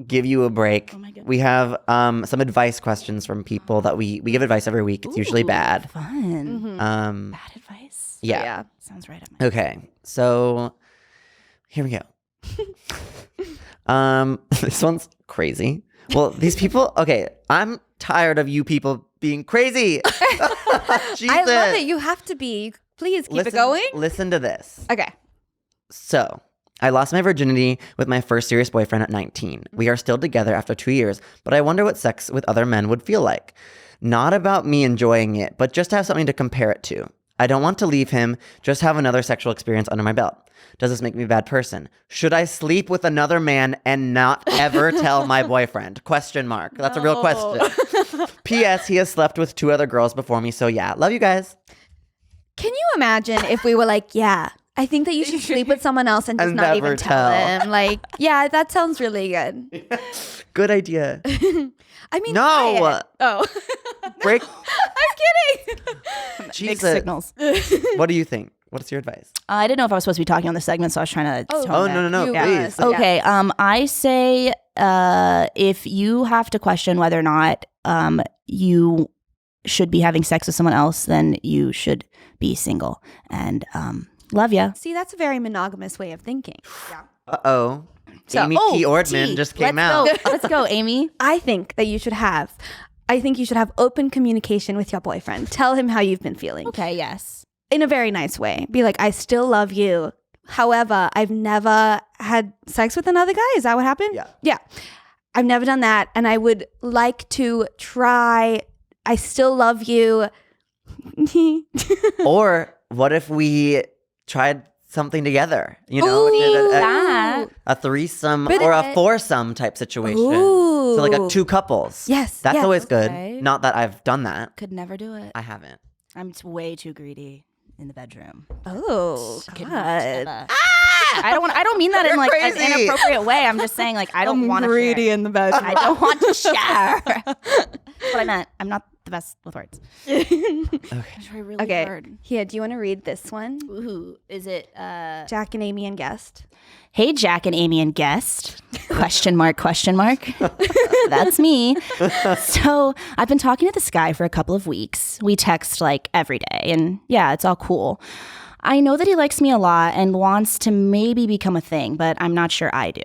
B: give you a break?
C: Oh my goodness.
B: We have some advice questions from people that we give advice every week. It's usually
C: Ooh,
B: bad.
C: Fun.
B: Um,
C: Bad advice.
B: yeah.
A: Yeah.
C: Sounds right up my
B: Okay. So here we go. This one's crazy. Well, these people, okay, I'm tired of you people being crazy. Jesus.
A: I love it. You have to be. Please keep it going.
B: Listen to this.
A: Okay.
B: So, I lost my virginity with my first serious boyfriend at 19. We are still together after 2 years, but I wonder what sex with other men would feel like. Not about me enjoying it, but just to have something to compare it to. I don't want to leave him, just have another sexual experience under my belt. Does this make me a bad person? Should I sleep with another man and not ever tell my boyfriend? Question mark. That's a real question. P.S. He has slept with 2 other girls before me, so yeah. Love you guys.
A: Can you imagine if we were like, yeah, I think that you should sleep with someone else and just not
B: never
A: even tell
B: tell.
A: him? Like, yeah, that sounds really good.
B: Good idea.
A: I mean,
B: No.
A: try it. Oh.
B: Break.
A: I'm kidding.
C: Mixed
B: Jesus.
C: signals.
B: What do you think? What's your advice?
C: I didn't know if I was supposed to be talking on the segment, so I was trying to. tone
B: Oh,
C: that.
B: no,
A: You
B: please.
A: must. Yeah.
C: Okay. I say if you have to question whether or not you should be having sex with someone else, then you should be single. And love ya.
A: See, that's a very monogamous way of thinking.
B: Uh-oh.
C: So-
B: Amy
C: oh,
B: T. Ordman
C: T.
B: just came
C: Let's
B: out.
C: go. Let's go, Amy.
A: I think you should have open communication with your boyfriend. Tell him how you've been feeling.
C: Okay. Yes.
A: In a very nice way. Be like, I still love you. However, I've never had sex with another guy. Is that what happened?
B: Yeah.
A: Yeah. I've never done that. And I would like to try. I still love you.
B: Or what if we tried something together? You know,
A: Ooh.
B: did
C: That.
B: a threesome
A: But
B: or
A: it-
B: a foursome type situation.
A: Ooh.
B: So like a 2 couples.
A: Yes.
B: That's
A: yes.
B: always good.
C: Okay.
B: Not that I've done that.
C: Could never do it.
B: I haven't.
C: I'm way too greedy in the bedroom.
A: Oh,
C: Could
A: God.
C: never. I don't mean that in
B: You're
C: like an
B: crazy.
C: inappropriate way. I'm just saying like I don't want to share.
A: in the bedroom.
C: I don't want to share. That's what I meant. I'm not the best with words. I try really
A: Okay.
C: hard.
A: Here, do you want to read this one?
C: Ooh, is it
A: Jack and Amy and guest.
C: Hey Jack and Amy and guest? Question mark, question mark. That's me. So I've been talking to this guy for a couple of weeks. We text like every day and yeah, it's all cool. I know that he likes me a lot and wants to maybe become a thing, but I'm not sure I do.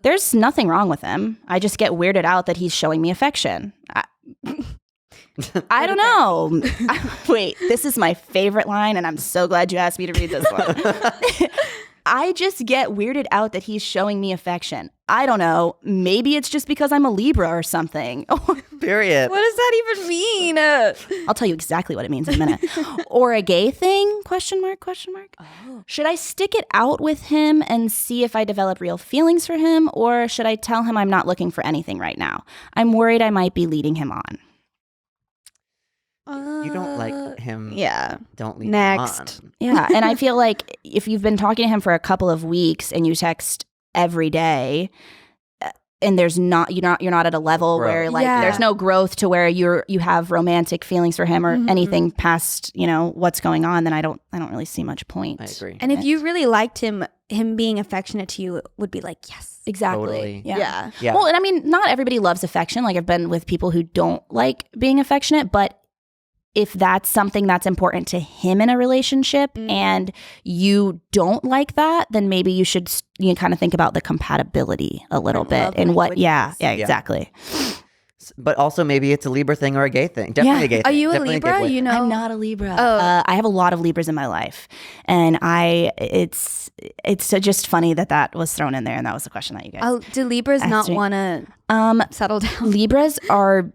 C: There's nothing wrong with him. I just get weirded out that he's showing me affection. I don't know. Wait, this is my favorite line, and I'm so glad you asked me to read this one. I just get weirded out that he's showing me affection. I don't know. Maybe it's just because I'm a Libra or something.
B: Period.
A: What does that even mean?
C: I'll tell you exactly what it means in a minute. Or a gay thing? Question mark, question mark.
A: Oh.
C: Should I stick it out with him and see if I develop real feelings for him? Or should I tell him I'm not looking for anything right now? I'm worried I might be leading him on.
B: You don't like him.
A: Yeah.
B: Don't leave
A: Next.
B: him on.
C: Yeah. And I feel like if you've been talking to him for a couple of weeks and you text every day, and there's not you're not at a level
B: Growth.
C: where like
A: Yeah.
C: there's no growth to where you have romantic feelings for him or anything past what's going on, then I don't really see much point.
B: I agree.
A: And if you really liked him being affectionate to you would be like, yes.
C: Exactly.
B: Totally.
C: Yeah.
B: Yeah.
C: Well, and I mean, not everybody loves affection. Like I've been with people who don't like being affectionate, but if that's something that's important to him in a relationship and you don't like that, then maybe you should kind of think about the compatibility a little bit
A: love
C: and what.
A: languages.
C: Yeah, exactly.
B: But also maybe it's a Libra thing or a gay thing. Definitely
C: Yeah.
B: a gay thing.
A: Are you a
B: Definitely
A: Libra?
B: gay
A: You know?
C: I'm not a Libra.
A: Oh.
C: I have a lot of Libras in my life, and it's just funny that was thrown in there, and that was the question that you guys.
A: Do Libras not
C: Ask me.
A: want to settle down?
C: Libras are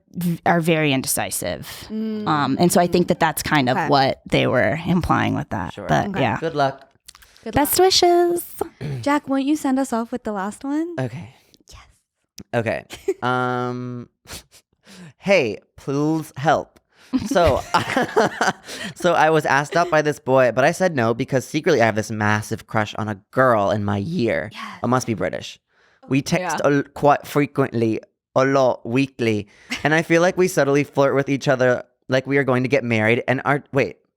C: very indecisive, and so I think that's kind of
A: Okay.
C: what they were implying with that.
B: Sure.
C: But
A: Okay.
C: yeah,
B: Good luck.
A: Good
C: best wishes.
A: luck. Jack, won't you send us off with the last one?
B: Okay.
A: Yes.
B: Okay. Hey, please help. So, so I was asked out by this boy, but I said no because secretly I have this massive crush on a girl in my year.
A: Yeah.
B: It must be British. We text quite frequently, a lot, weekly, and I feel like we subtly flirt with each other like we are going to get married. And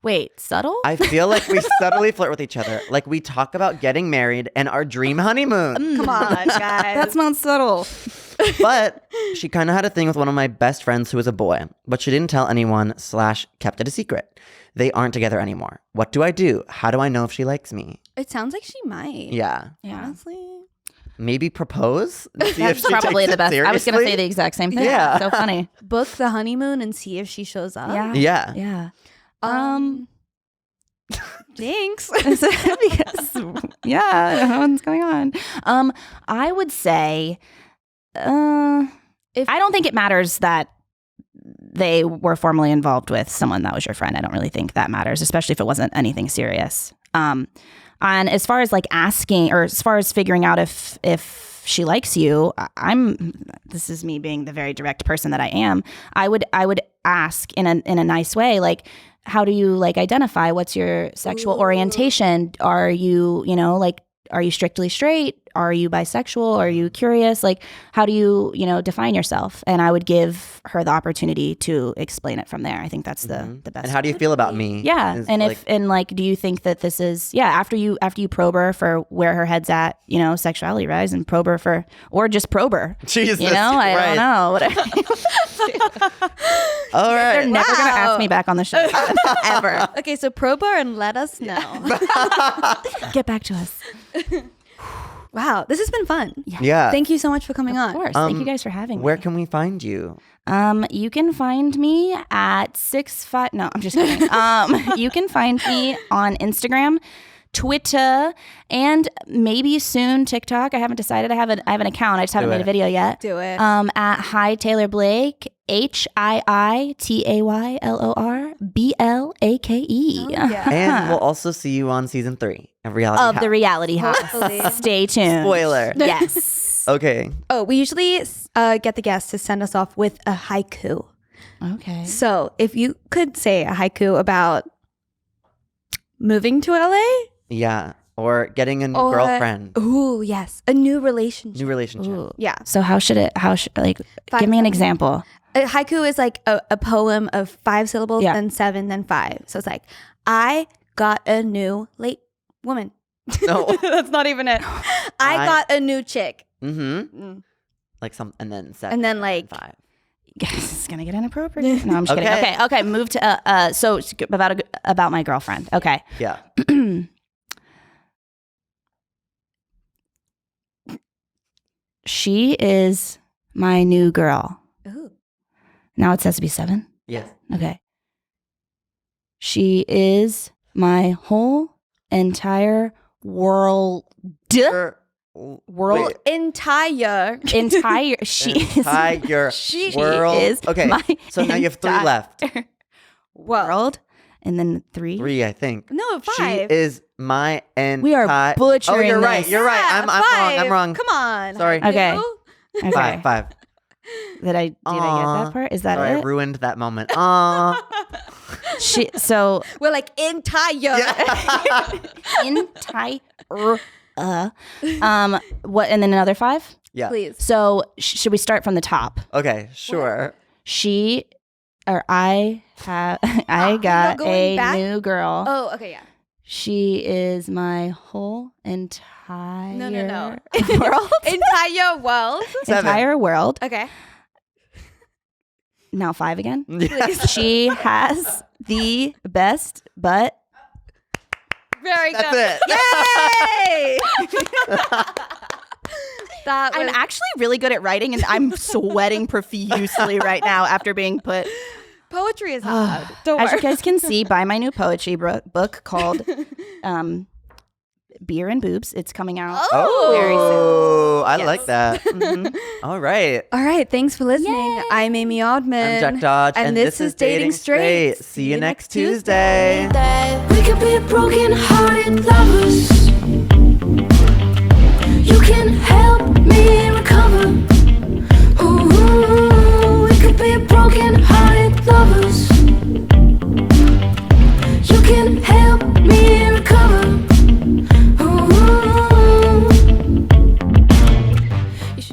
C: Wait, subtle?
B: I feel like we subtly flirt with each other, like we talk about getting married and our dream honeymoon.
A: Come on, guys.
C: That's not subtle.
B: But she kind of had a thing with one of my best friends who was a boy, but she didn't tell anyone / kept it a secret. They aren't together anymore. What do I do? How do I know if she likes me?
A: It sounds like she might.
B: Yeah.
C: Yeah.
A: Honestly.
B: maybe propose. See
C: That's
B: if she
C: probably
B: takes
C: the best.
B: it
C: I was going to say
B: seriously.
C: the exact same thing.
B: Yeah.
C: So funny.
A: Book the honeymoon and see if she shows up.
C: Yeah.
B: Yeah.
C: Yeah.
A: Thanks.
C: Because, yeah, I don't know what's going on. I would say, I don't think it matters that they were formally involved with someone that was your friend. I don't really think that matters, especially if it wasn't anything serious. And as far as like asking, or as far as figuring out if she likes you, this is me being the very direct person that I am. I would ask in a nice way, like, how do you like identify? What's your sexual orientation? Are you, like, are you strictly straight? Are you bisexual? Are you curious? Like, how do you, define yourself? And I would give her the opportunity to explain it from there. I think that's the best.
B: And how do you feel about me?
C: Yeah.
B: Is
C: And do you think that this is, after you probe her for where her head's at, sexuality rise, and probe her for, or just probe her.
B: Jesus
C: I don't know.
B: All right.
C: They're never going to ask me back on the show ever.
A: Okay, so probe her and let us know.
C: Get back to us.
A: Wow, this has been fun.
B: Yeah.
A: Thank you so much for coming on.
C: Of course. Thank you guys for having me.
B: Where can we find you?
C: You can find me at 6'5". No, I'm just kidding. You can find me on Instagram, Twitter, and maybe soon TikTok. I haven't decided. I have an account. I just haven't made a video yet.
A: Do it.
C: At Hi Taylor Blake, HiiTaylorbLake.
B: And we'll also see you on season 3 of Reality
C: Of
B: House.
C: the Reality House.
A: Hopefully.
C: Stay tuned.
B: Spoiler.
C: Yes.
B: Okay.
A: Oh, we usually get the guests to send us off with a haiku.
C: Okay.
A: So if you could say a haiku about moving to LA?
B: Yeah. Or getting a new girlfriend.
A: Ooh, yes. A new relationship.
B: New relationship.
C: Ooh.
A: Yeah.
C: So how should like,
A: 5
C: give me an
A: seconds.
C: example.
A: A haiku is like a poem of 5 syllables,
C: Yeah.
A: then 7, then 5. So it's like, I got a new late woman.
B: No.
A: That's not even it. I got a new chick.
B: Mm-hmm. Like and then 7.
A: And then like
B: 5.
C: This is gonna get inappropriate. No, I'm just
B: Okay.
C: kidding. Okay. Move to so about my girlfriend. Okay.
B: Yeah.
C: She is my new girl.
A: Ooh.
C: Now it says to be 7.
B: Yes.
C: Okay. She is my whole entire world. World.
A: Entire.
C: Entire. She
B: Entire
C: she
B: world.
C: is
B: Okay.
C: my
B: So now you have 3 left.
C: world, and then 3.
B: 3, I think.
A: No, 5.
B: She is my entire.
C: We are butchering
B: Oh, you're right.
C: this.
B: You're right.
A: Yeah,
B: I'm wrong.
A: 5.
B: I'm wrong.
A: Come on.
B: Sorry.
C: Okay.
A: Haiku?
C: Okay.
B: 5.
C: Did I get that part? Is that
B: Sorry, I
C: it?
B: ruined that moment.
C: So
A: We're like entire.
C: entire. What? And then another 5.
B: Yeah.
A: Please.
C: So should we start from the top?
B: Okay. Sure.
C: I got
A: going
C: a
A: back?
C: new girl.
A: Oh, okay, yeah.
C: She is my whole entire
A: No.
C: world.
A: Entire world.
B: 7.
C: Entire world.
A: Okay.
C: Now 5 again.
B: Yeah.
C: She has the best butt.
A: Very
B: That's
A: good.
B: it.
A: Yay! That
C: I'm
A: was
C: actually really good at writing, and I'm sweating profusely right now after being put.
A: poetry is hard. Don't
C: As you
A: worry.
C: guys can see, buy my new poetry book called Beer and Boobs. It's coming out.
B: Oh, I
C: Yes.
B: like that.
C: Mhm.
B: All right.
A: All right, thanks for listening.
C: Yay.
A: I'm Amy Oddman.
B: I'm Jack Dodge,
A: and this is Dating Straight.
B: See you next Tuesday.
D: We could be broken-hearted lovers.